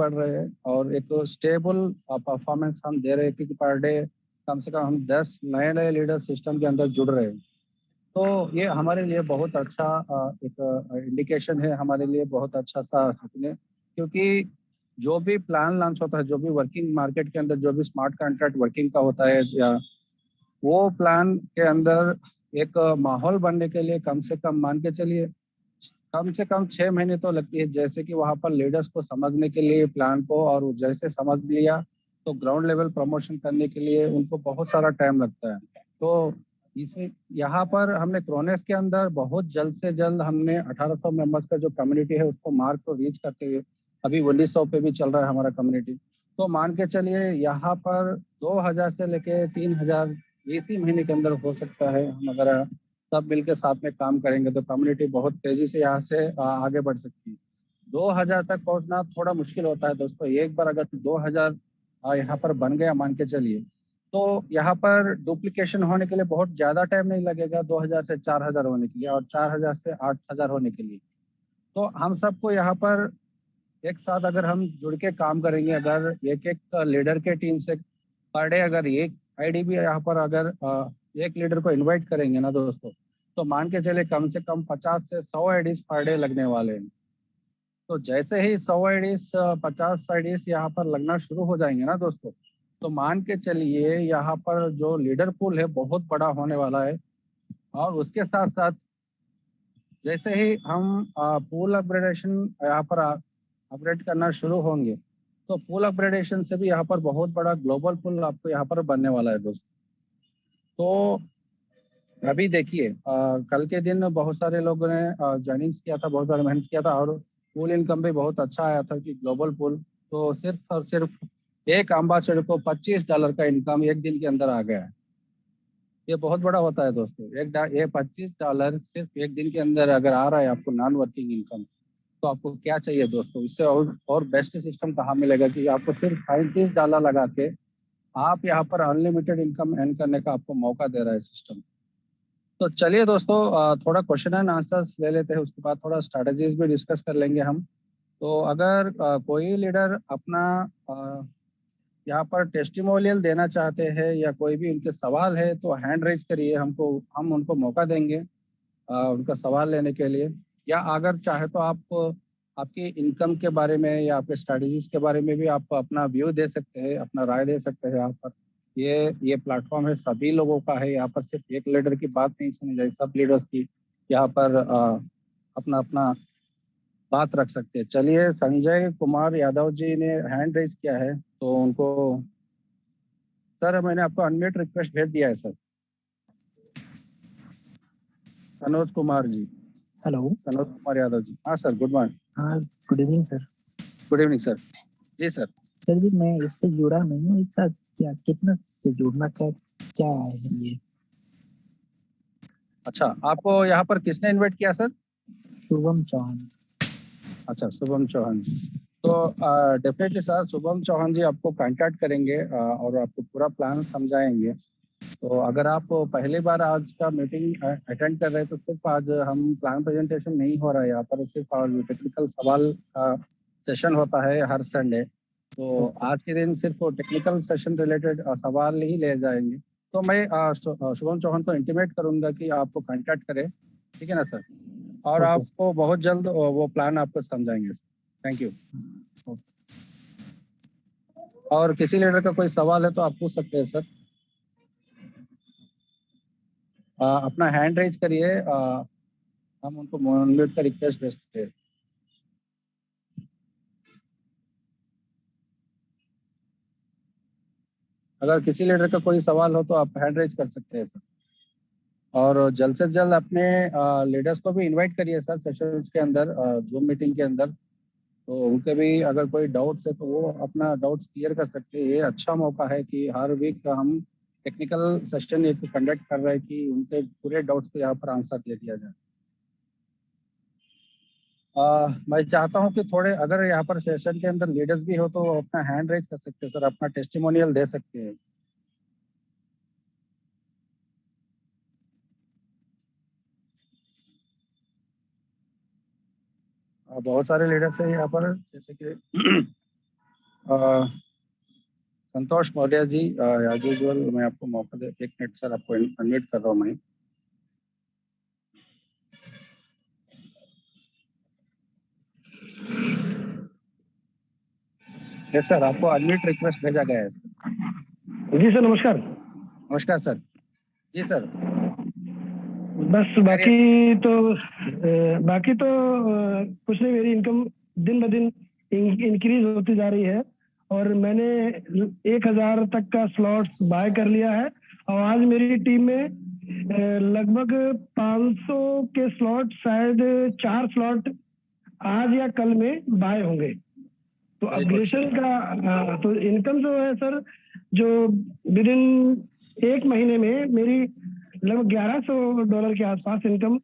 बढ़ रहे हैं और एक स्टेबल परफॉर्मेंस हम दे रहे हैं, क्योंकि पर डे कम से कम हम 10 नए नए लीडर सिस्टम के अंदर जुड़ रहे हैं। तो ये हमारे लिए बहुत अच्छा एक इंडिकेशन है, हमारे लिए बहुत अच्छा सा सपने, क्योंकि जो भी प्लान लॉन्च होता है, जो भी वर्किंग मार्केट के अंदर जो भी स्मार्ट कॉन्ट्रैक्ट वर्किंग का होता है, या वो प्लान के अंदर एक माहौल बनने के लिए कम से कम मान के चलिए कम से कम 6 महीने तो लगती है। जैसे कि वहाँ पर लीडर्स को समझने के लिए प्लान को, और जैसे समझ लिया तो ग्राउंड लेवल प्रमोशन करने के लिए उनको बहुत सारा टाइम लगता है। तो इसे यहाँ पर हमने क्रोनेस के अंदर बहुत जल्द से जल्द हमने 1800 मेंबर्स का जो कम्युनिटी है उसको मार्क को रीच करते हुए अभी 1900 पे भी चल रहा है हमारा कम्युनिटी। तो मान के चलिए यहाँ पर 2000 से लेके 3000 इसी महीने के अंदर हो सकता है। हम अगर सब मिलकर साथ में काम करेंगे तो कम्युनिटी बहुत तेजी से यहाँ से आगे बढ़ सकती है। 2000 तक पहुंचना थोड़ा मुश्किल होता है दोस्तों। एक बार अगर 2000 यहाँ पर बन गया मान के चलिए, तो यहाँ पर डुप्लीकेशन होने के लिए बहुत ज़्यादा टाइम नहीं लगेगा 2000 से 4000 होने के लिए, और 4000 से 8000 होने के लिए। तो हम सबको यहाँ पर एक साथ अगर हम जुड़ के काम करेंगे, अगर एक एक लीडर के टीम से पर डे अगर एक आईडी भी यहाँ पर अगर एक लीडर को इनवाइट करेंगे ना दोस्तों, तो मान के चले कम से कम 50 से 100 आईडीज पर डे लगने वाले हैं। तो जैसे ही 100 आईडीज 50 आईडीज यहाँ पर लगना शुरू हो जाएंगे ना दोस्तों, तो मान के चलिए यहाँ पर जो लीडर पूल है बहुत बड़ा होने वाला है। और उसके साथ साथ जैसे ही हम पूल अपग्रेडेशन यहाँ पर अपग्रेड करना शुरू होंगे, तो पूल अपग्रेडेशन से भी यहाँ पर बहुत बड़ा ग्लोबल पूल आपको यहाँ पर बनने वाला है दोस्तों। तो अभी देखिए कल के दिन बहुत सारे लोगों ने ज्वाइनिंग्स किया था, बहुत सारा मेहनत किया था, और पूल इनकम भी बहुत अच्छा आया था कि ग्लोबल पूल। तो सिर्फ और सिर्फ एक एम्बेसडर को $25 का इनकम एक दिन के अंदर आ गया है। ये बहुत बड़ा होता है दोस्तों। ये $25 सिर्फ एक दिन के अंदर अगर आ रहा है आपको नॉन वर्किंग इनकम, तो आपको क्या चाहिए दोस्तों। इससे और बेस्ट सिस्टम कहाँ मिलेगा कि आपको सिर्फ $35 लगा के आप यहाँ पर अनलिमिटेड इनकम अर्न करने का आपको मौका दे रहा है सिस्टम। तो चलिए दोस्तों थोड़ा क्वेश्चन एंड आंसर्स ले लेते हैं, उसके बाद थोड़ा स्ट्रैटेजीज भी डिस्कस कर लेंगे हम। तो अगर कोई लीडर अपना यहाँ पर टेस्टिमोनियल देना चाहते हैं या कोई भी उनके सवाल है तो हैंड रेज करिए, हम उनको मौका देंगे उनका सवाल लेने के लिए। या अगर चाहे तो आप आपकी इनकम के बारे में या आपके स्ट्रैटेजीज के बारे में भी आप अपना व्यू दे सकते हैं, अपना राय दे सकते हैं। यहाँ पर ये प्लेटफॉर्म है, सभी लोगों का है। यहाँ पर सिर्फ एक लीडर की बात नहीं सुनी जाए, सब लीडर्स की यहाँ पर अपना अपना बात रख सकते हैं। चलिए, संजय कुमार यादव जी ने हैंड रेज किया है, तो उनको सर मैंने आपको अनम्यूट रिक्वेस्ट भेज दिया है सर। मनोज कुमार जी। हेलो मनोज कुमार यादव जी। हाँ सर, गुड मॉर्निंग। हाँ, good evening sir. Good evening sir. जी सर। सर जी, मैं इससे जुड़ा नहीं हूँ, इसका क्या कितना से जुड़ना क्या क्या है ये? अच्छा, आपको यहाँ पर किसने इनवाइट किया सर? शुभम चौहान। अच्छा, शुभम चौहान जी। तो डेफिनेटली सर, शुभम चौहान जी आपको कांटेक्ट करेंगे और आपको पूरा प्लान समझाएंगे। तो अगर आप पहली बार आज का मीटिंग अटेंड कर रहे हैं, तो सिर्फ आज हम प्लान प्रेजेंटेशन नहीं हो रहा है यहाँ पर, सिर्फ टेक्निकल सवाल का सेशन होता है हर संडे। तो आज के दिन सिर्फ टेक्निकल सेशन रिलेटेड सवाल ही ले जाएंगे। तो मैं शुभम चौहान को इंटीमेट करूंगा कि आपको कांटेक्ट करें, ठीक है ना सर? और आपको बहुत जल्द वो प्लान आपको समझाएंगे। Thank you. और किसी लीडर का कोई सवाल है तो आप पूछ सकते हैं सर। अपना हैंड रेज करिए, हम उनको अनम्यूट का रिक्वेस्ट भेजते हैं। अगर किसी लीडर का कोई सवाल हो तो आप हैंड रेज कर सकते हैं सर। और जल्द से जल्द अपने लीडर्स को भी इनवाइट करिए सर सेशंस के अंदर, जूम मीटिंग के अंदर। तो उनके भी अगर कोई डाउट्स है तो वो अपना डाउट्स क्लियर कर सकते हैं। ये अच्छा मौका है कि हर वीक हम टेक्निकल सेशन एक कंडक्ट कर रहे हैं कि उनके पूरे डाउट्स को यहाँ पर आंसर दे दिया जाए। मैं चाहता हूँ कि थोड़े अगर यहाँ पर सेशन के अंदर लीडर्स भी हो तो अपना हैंड रेज कर सकते हैं सर, अपना टेस्टिमोनियल दे सकते हैं। बहुत सारे लीडर्स हैं यहाँ पर, जैसे कि संतोष मौर्य जी, एज यूजुअल मैं आपको मौका दे, 1 मिनट सर, आपको अनम्यूट कर रहा हूँ मैं। यस सर, आपको अनम्यूट रिक्वेस्ट भेजा गया है सर। जी सर, नमस्कार। नमस्कार सर। जी सर, बस बाकी तो कुछ नहीं, मेरी इनकम दिन ब दिन इंक्रीज होती जा रही है और मैंने 1000 तक का स्लॉट बाय कर लिया है और आज मेरी टीम में लगभग 500 के स्लॉट, शायद 4 स्लॉट आज या कल में बाय होंगे। तो अपग्रेडेशन का तो इनकम जो है सर, जो विद इन 1 महीने में मेरी लगभग $1100 के आसपास इनकम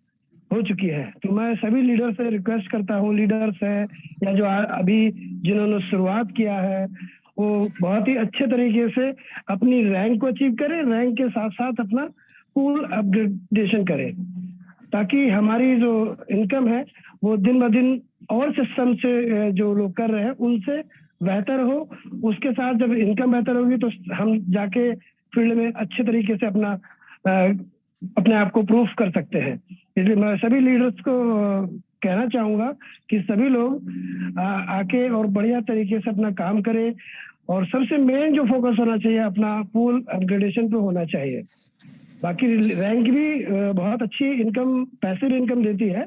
हो चुकी है। तो मैं सभी लीडर से रिक्वेस्ट करता हूँ, लीडर्स है या जो अभी जिन्होंने शुरुआत किया है, वो बहुत ही अच्छे तरीके से अपनी रैंक को अचीव करें, रैंक के साथ साथ अपना पूल अपग्रेडेशन करें, ताकि हमारी जो इनकम है वो दिन ब दिन और सिस्टम से जो लोग कर रहे हैं उनसे बेहतर हो। उसके साथ जब इनकम बेहतर होगी तो हम जाके फील्ड में अच्छे तरीके से अपने आप को प्रूफ कर सकते हैं। इसलिए मैं सभी लीडर्स को कहना चाहूंगा कि सभी लोग आके और बढ़िया तरीके से अपना काम करें और सबसे मेन जो फोकस होना चाहिए अपना पूल अपग्रेडेशन पे होना चाहिए। बाकी रैंक भी बहुत अच्छी इनकम, पैसिव इनकम देती है,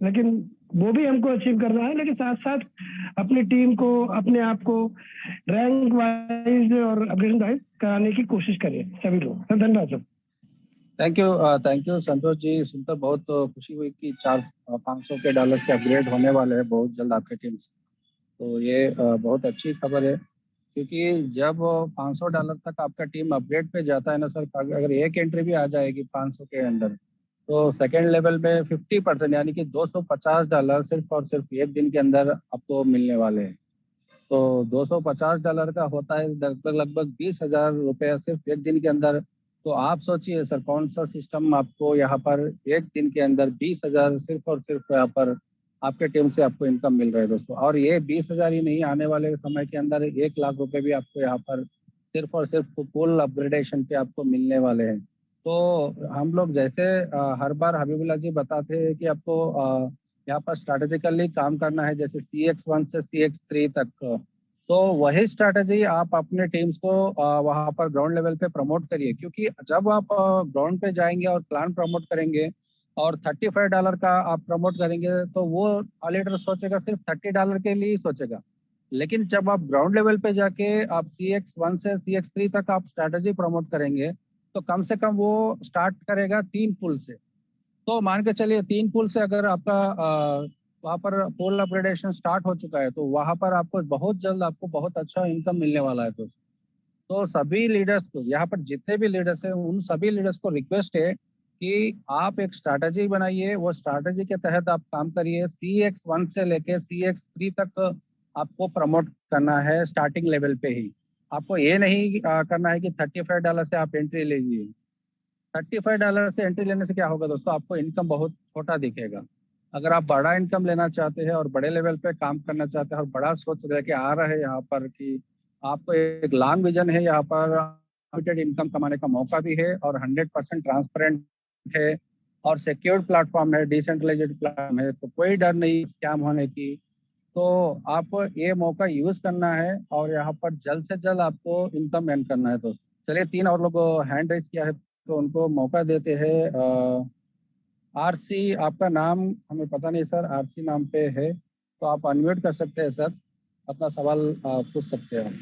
लेकिन वो भी हमको अचीव करना है, लेकिन साथ साथ अपनी टीम को, अपने आप को रैंक वाइज और अपग्रेडेशन वाइज कराने की कोशिश करें सभी लोग। धन्यवाद sir. Thank you Santosh ji. सुनकर बहुत खुशी हुई कि $500 के अपग्रेड होने वाले हैं बहुत जल्द आपके टीम से। तो ये बहुत अच्छी खबर है, क्योंकि जब $500 तक आपका टीम अपग्रेड पे जाता है ना सर, अगर एक एंट्री भी आ जाएगी 500 के अंदर, तो सेकेंड लेवल में 50% यानी कि $250 सिर्फ और सिर्फ 1 दिन के अंदर आपको मिलने वाले हैं। तो $250 का होता है लगभग 20,000 रुपये सिर्फ 1 दिन के अंदर। तो आप सोचिए सर, कौन सा सिस्टम आपको यहाँ पर 1 दिन के अंदर 20,000 सिर्फ और सिर्फ यहाँ पर आपके टीम से आपको इनकम मिल रहा है दोस्तों। और ये 20,000 ही नहीं, आने वाले समय के अंदर 1 लाख रुपए भी आपको यहाँ पर सिर्फ और सिर्फ फुल अपग्रेडेशन पे आपको मिलने वाले हैं। तो हम लोग जैसे हर बार हबीबुल्ला जी बताते हैं कि आपको यहाँ पर स्ट्रैटेजिकली काम करना है, जैसे CX1 से CX3 तक। तो वही स्ट्रैटेजी आप अपने टीम्स को वहाँ पर ग्राउंड लेवल पे प्रमोट करिए, क्योंकि जब आप ग्राउंड पे जाएंगे और प्लान प्रमोट करेंगे और $35 का आप प्रमोट करेंगे, तो वो लीडर सोचेगा सिर्फ $30 के लिए ही सोचेगा। लेकिन जब आप ग्राउंड लेवल पे जाके आप CX1 से CX3 तक आप स्ट्रैटेजी प्रमोट करेंगे, तो कम से कम वो स्टार्ट करेगा 3 पुल से। तो मान के चलिए 3 पुल से अगर आपका वहाँ पर पुल अपग्रेडेशन स्टार्ट हो चुका है, तो वहाँ पर आपको बहुत जल्द आपको बहुत अच्छा इनकम मिलने वाला है दोस्तों। तो सभी लीडर्स को, यहाँ पर जितने भी लीडर्स हैं, उन सभी लीडर्स को रिक्वेस्ट है कि आप एक स्ट्रैटेजी बनाइए, वो स्ट्रैटेजी के तहत आप काम करिए। CX1 से लेके CX3 तक आपको प्रमोट करना है स्टार्टिंग लेवल पे ही। आपको ये नहीं करना है कि $35 से आप एंट्री लीजिए। $35 से एंट्री लेने से क्या होगा दोस्तों, आपको इनकम बहुत छोटा दिखेगा। अगर आप बड़ा इनकम लेना चाहते हैं और बड़े लेवल पे काम करना चाहते हैं और बड़ा सोच लेके आ रहे हैं यहाँ पर कि आपको एक लॉन्ग विजन है, यहाँ पर लिमिटेड इनकम कमाने का मौका भी है और 100% ट्रांसपेरेंट है और सिक्योर्ड प्लेटफॉर्म है, डिसेंट्रलाइज्ड प्लेटफॉर्म है, तो कोई डर नहीं स्कैम होने की। तो आप ये मौका यूज करना है और यहाँ पर जल्द से जल्द आपको इनकम अर्न करना है दोस्तों। चलिए 3 और लोग हैंड रेज किया है, तो उनको मौका देते हैं। RC आपका नाम हमें पता नहीं सर, RC नाम पे है, तो आप अनम्यूट कर सकते हैं सर, अपना सवाल पूछ सकते हैं।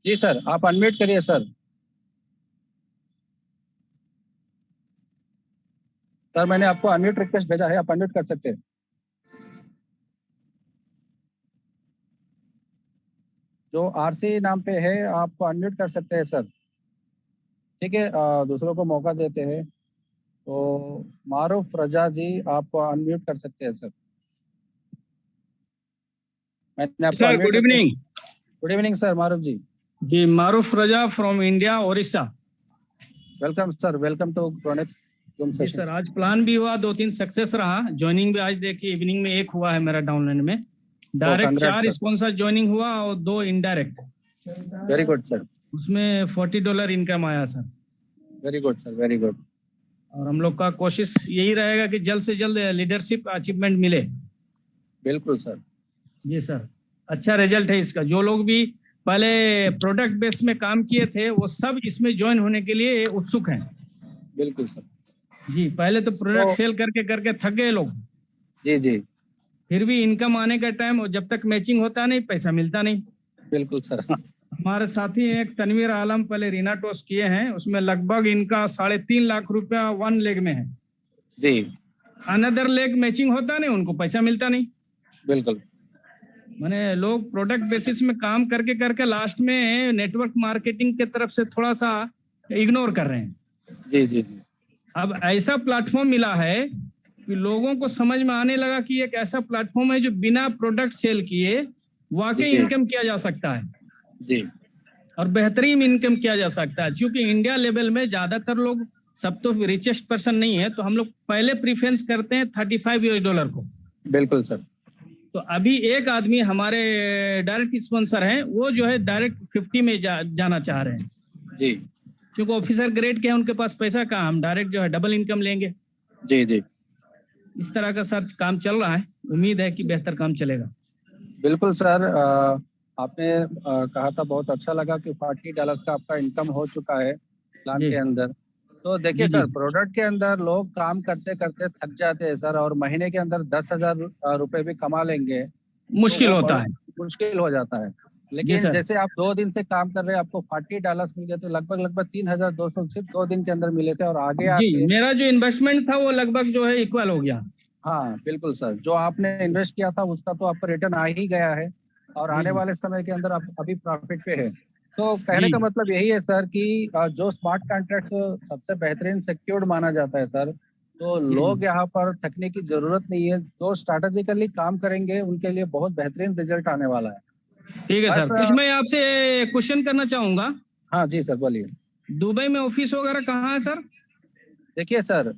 जी सर, आप अनम्यूट करिए सर। सर मैंने आपको अनम्यूट रिक्वेस्ट भेजा है, आप अनम्यूट कर सकते हैं। जो RC नाम पे है आप अनम्यूट कर सकते हैं सर। ठीक है, दूसरों को मौका देते हैं। तो मारूफ रजा जी, आप अनम्यूट कर सकते हैं सर। मैंने आपको sir good evening. Good evening sir, Maroof ji. जी, Maroof Raza from India, Odisha. Welcome sir, welcome to Chronix Zoom जी सेशन। सर, आज प्लान भी हुआ, 2-3 सक्सेस रहा। ज्वाइनिंग भी आज देखिए इवनिंग में 1 हुआ है मेरा डाउनलाइन में। Direct congrats, 4 sir. Sponsor joining हुआ और 2 इनडायरेक्ट, वेरी गुड सर, उसमें $40 इनकम आया sir. Very good sir, very good. और हम लोग का कोशिश यही रहेगा कि जल्द से जल्द लीडरशिप अचीवमेंट मिले। बिल्कुल सर। जी सर, अच्छा रिजल्ट है इसका। जो लोग भी पहले प्रोडक्ट बेस में काम किए थे वो सब इसमें ज्वाइन होने के लिए उत्सुक हैं। बिल्कुल सर। जी, पहले तो प्रोडक्ट सेल करके करके थक गए लोग। जी जी, फिर भी इनकम आने का टाइम, जब तक मैचिंग होता नहीं पैसा मिलता नहीं। बिल्कुल सर। हमारे साथी एक तनवीर आलम पहले रीना टोस किए हैं, उसमें लगभग इनका 3.5 लाख रुपया 1 लेग में है। जी, अनदर लेग मैचिंग होता नहीं, उनको पैसा मिलता नहीं। बिल्कुल। माने लोग प्रोडक्ट बेसिस में काम करके करके लास्ट में नेटवर्क मार्केटिंग के तरफ से थोड़ा सा इग्नोर कर रहे हैं। जी जी जी, अब ऐसा प्लेटफॉर्म मिला है कि लोगों को समझ में आने लगा कि एक ऐसा प्लेटफॉर्म है जो बिना प्रोडक्ट सेल किए वाकई जी। इनकम किया जा सकता है जी और बेहतरीन इनकम किया जा सकता है। क्योंकि इंडिया लेवल में ज्यादातर लोग, सब तो रिचेस्ट पर्सन नहीं है, तो हम लोग पहले प्रीफरेंस करते हैं $35 को। बिल्कुल सर। तो अभी एक आदमी हमारे डायरेक्ट स्पॉन्सर हैं, वो जो है डायरेक्ट 50 में जाना चाह रहे हैं। जी क्योंकि ऑफिसर ग्रेड के हैं, उनके पास पैसा कहाँ, हम डायरेक्ट जो है डबल इनकम लेंगे। जी जी, इस तरह का सर्च काम चल रहा है, उम्मीद है कि बेहतर काम चलेगा। बिल्कुल सर। आपने कहा था, बहुत अच्छा लगा कि $40 का आपका इनकम हो चुका है प्लान जी। के अंदर। तो देखिए जी, सर, जी। प्रोडक्ट के अंदर लोग काम करते करते थक जाते हैं सर, और महीने के अंदर 10,000 रुपए भी कमा लेंगे तो मुश्किल वो होता बड़ा है। मुश्किल हो जाता है। जी लेकिन सर। जैसे आप 2 दिन से काम कर रहे हैं, आपको $40 मिल गए, तो लगभग लगभग 3,200 सिर्फ 2 दिन के अंदर मिले थे, और आगे जी, आके मेरा जो इन्वेस्टमेंट था वो लगभग जो है इक्वल हो गया। हाँ बिल्कुल सर, जो आपने इन्वेस्ट किया था उसका तो आपका रिटर्न आ ही गया है, और जी आने जी। वाले समय के अंदर आप अभी प्रॉफिट पे है। तो कहने जी का मतलब यही है सर कि जो स्मार्ट कॉन्ट्रैक्ट सबसे बेहतरीन सिक्योर्ड माना जाता है सर, तो जी लोग जी। यहाँ पर थकने की जरूरत नहीं है। जो स्ट्रैटेजिकली काम करेंगे उनके लिए बहुत बेहतरीन रिजल्ट आने वाला है। ठीक है सर, बस कुछ मैं आपसे क्वेश्चन करना चाहूंगा। हाँ जी सर, बोलिए। दुबई में ऑफिस वगैरह कहाँ है सर? देखिए सर,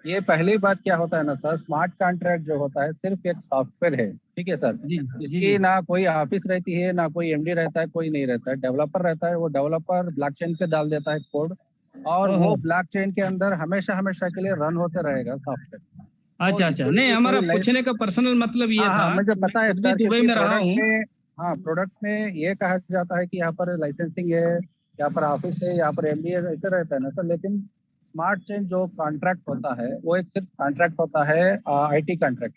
ये पहली बात क्या होता है ना सर, स्मार्ट कॉन्ट्रैक्ट जो होता है सिर्फ एक सॉफ्टवेयर है, ठीक है सर। जी जी। इसकी जी ना कोई ऑफिस रहती है, ना कोई एमडी रहता है, कोई नहीं रहता है। डेवलपर रहता है, वो डेवलपर ब्लॉकचेन पे डाल देता है कोड, और ओहो। वो ब्लॉकचेन के अंदर हमेशा हमेशा के लिए रन होते रहेगा सॉफ्टवेयर। तो अच्छा अच्छा, इसके नहीं लिए हमारा कोई पूछने का पर्सनल मतलब ये हाँ हाँ, था मुझे कि मैं पता है खुद भी सर, दुबई क्योंकि में रहा हूँ। प्रोडक्ट में ये कहा जाता है कि यहाँ पर लाइसेंसिंग है, यहाँ पर ऑफिस है, यहाँ पर एमडी है, ऐसे रहता है ना सर। लेकिन स्मार्ट चेन जो कॉन्ट्रैक्ट होता है वो एक सिर्फ कॉन्ट्रैक्ट होता है, आईटी कॉन्ट्रैक्ट।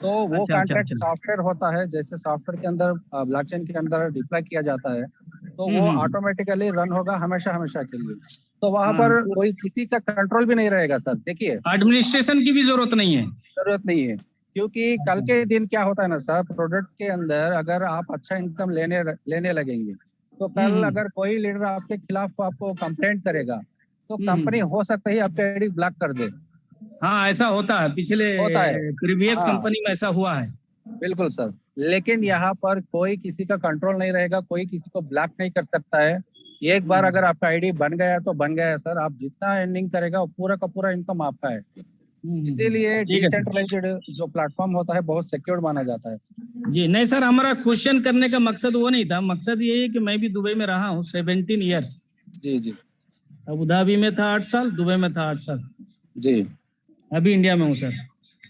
तो वो अच्छा अच्छा कॉन्ट्रैक्ट अच्छा। सॉफ्टवेयर होता है, जैसे सॉफ्टवेयर के अंदर ब्लॉकचेन के अंदर डिप्लॉय किया जाता है, तो वो हम्म। ऑटोमेटिकली रन होगा हमेशा हमेशा के लिए। तो वहां हाँ, पर तो कोई किसी का कंट्रोल भी नहीं रहेगा सर। देखिए, एडमिनिस्ट्रेशन की भी जरूरत नहीं है। जरूरत नहीं है, क्योंकि कल के दिन क्या होता है ना सर, प्रोडक्ट के अंदर अगर आप अच्छा इनकम लेने लगेंगे, तो कल हम्म। अगर कोई लीडर आपके खिलाफ आपको कंप्लेंट करेगा, तो कंपनी हम्म। हो सकता है आपके आईडी ब्लॉक कर दे। हाँ, ऐसा होता है, पिछले होता है, प्रीवियस हाँ कंपनी में ऐसा हुआ है। बिल्कुल सर। लेकिन यहाँ पर कोई किसी का कंट्रोल नहीं रहेगा, कोई किसी को ब्लॉक नहीं कर सकता है। एक बार अगर आपका आईडी बन गया तो बन गया है सर, आप जितना अर्निंग करेगा वो पूरा का पूरा इनकम आपका है। इसीलिए ठीक है सर। डिसेंट्रलाइज्ड जो प्लेटफॉर्म होता है बहुत सिक्योर्ड माना जाता है। जी नहीं सर, हमारा क्वेश्चन करने का मकसद वो नहीं था। मकसद ये है कि मैं भी दुबई में रहा हूँ 17 ईयर्स। जी जी। अबू धाबी में था 8 साल, दुबई में था 8 साल। जी अभी इंडिया में हूँ सर।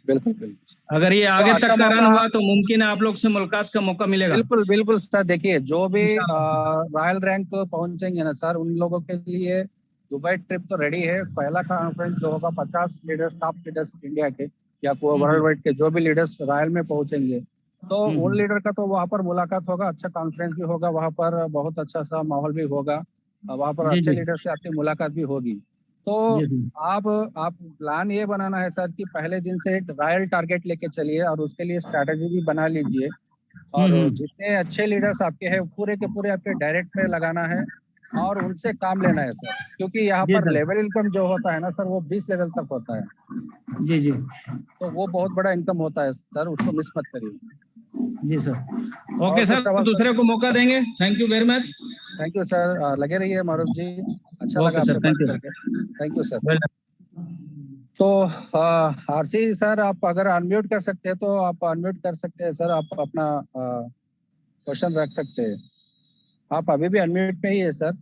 बिल्कुल बिल्कुल। अगर ये तो आगे अच्छा तक का रन मौका, हुआ तो मुमकिन है आप लोग से मुलाकात का मौका मिलेगा। बिल्कुल बिल्कुल सर। देखिए, जो भी इंशाल्लाह। रॉयल रैंक पहुंचेंगे ना सर, उन लोगों के लिए दुबई ट्रिप तो रेडी है। पहला कॉन्फ्रेंस जो होगा 50 लीडर्स, टॉप लीडर्स इंडिया के या वर्ल्ड वाइड के जो भी लीडर्स रॉयल में पहुंचेंगे, तो उन लीडर का तो वहाँ पर मुलाकात होगा, अच्छा कॉन्फ्रेंस भी होगा, वहाँ पर बहुत अच्छा सा माहौल भी होगा, वहाँ पर जी अच्छे जी। लीडर से आपकी मुलाकात भी होगी। तो जी जी। आप प्लान ये बनाना है सर कि पहले दिन से एक रॉयल टारगेट लेके चलिए, और उसके लिए स्ट्रैटेजी भी बना लीजिए। और हम्म। जितने अच्छे लीडर्स आपके हैं पूरे के पूरे आपके डायरेक्ट में लगाना है, और उनसे काम लेना है सर। क्योंकि यहाँ जी पर सर। लेवल इनकम जो होता है ना सर, वो 20 लेवल तक होता है, जी जी। तो वो बहुत बड़ा इनकम होता है सर, उसको मिस मत करिए। जी सर। और ओके कुछ सर, तो सवाल सर? दूसरे को मौका देंगे। Thank you very much. Thank you sir, लगे रहिए मारूफ जी, अच्छा लगा ओके सर, आपसे बात थैंक यू। करके। Thank you sir. वेल तो आरसी सर, आप अगर अनम्यूट कर सकते हैं तो आप अनम्यूट कर सकते हैं सर, आप अपना क्वेश्चन रख सकते हैं। आप अभी भी अनम्यूट में ही है सर,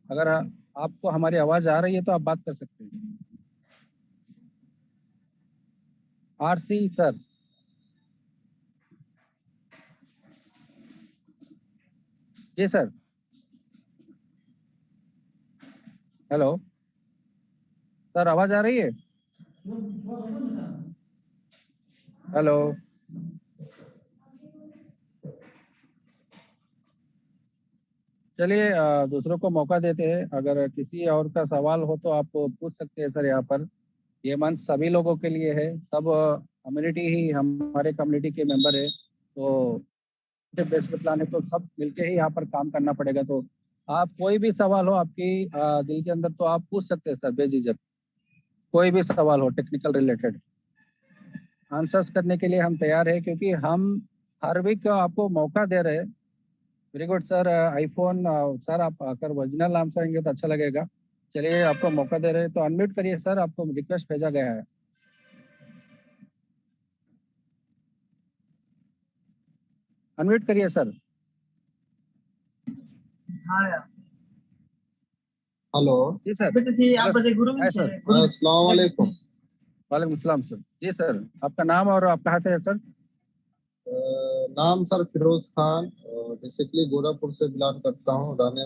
अगर आपको हमारी आवाज आ रही है तो आप बात कर सकते हैं। RC sir. जी सर। हेलो सर, आवाज आ रही है? हेलो। चलिए दूसरों को मौका देते हैं, अगर किसी और का सवाल हो तो आप पूछ सकते हैं सर यहाँ पर। ये मंच सभी लोगों के लिए है, सब कम्युनिटी ही हमारे कम्युनिटी के मेंबर है, तो बेस्ट प्लान है तो सब मिलके ही यहाँ पर काम करना पड़ेगा। तो आप कोई भी सवाल हो आपकी दिल के अंदर तो आप पूछ सकते हैं सर, बेझिझक कोई भी सवाल हो टेक्निकल रिलेटेड, आंसर्स करने के लिए हम तैयार है, क्योंकि हम हर वीक आपको मौका दे रहे हैं। Very good sir, iPhone sir, आप अगर ओरिजिनल नाम से आएंगे तो अच्छा लगेगा। चलिए आपको मौका दे रहे हैं तो अनम्यूट करिए सर, आपको रिक्वेस्ट भेजा गया है। अनम्यूट करिए सर। हेलो। जी सर। Hi sir. अस्सलाम वालेकुम। वालेकुम सलाम सर। जी सर, आपका नाम और आप कहाँ से है सर? नाम सर फिरोज खान, बेसिकली गोरखपुर से बिलोंग करता हूँ, रहने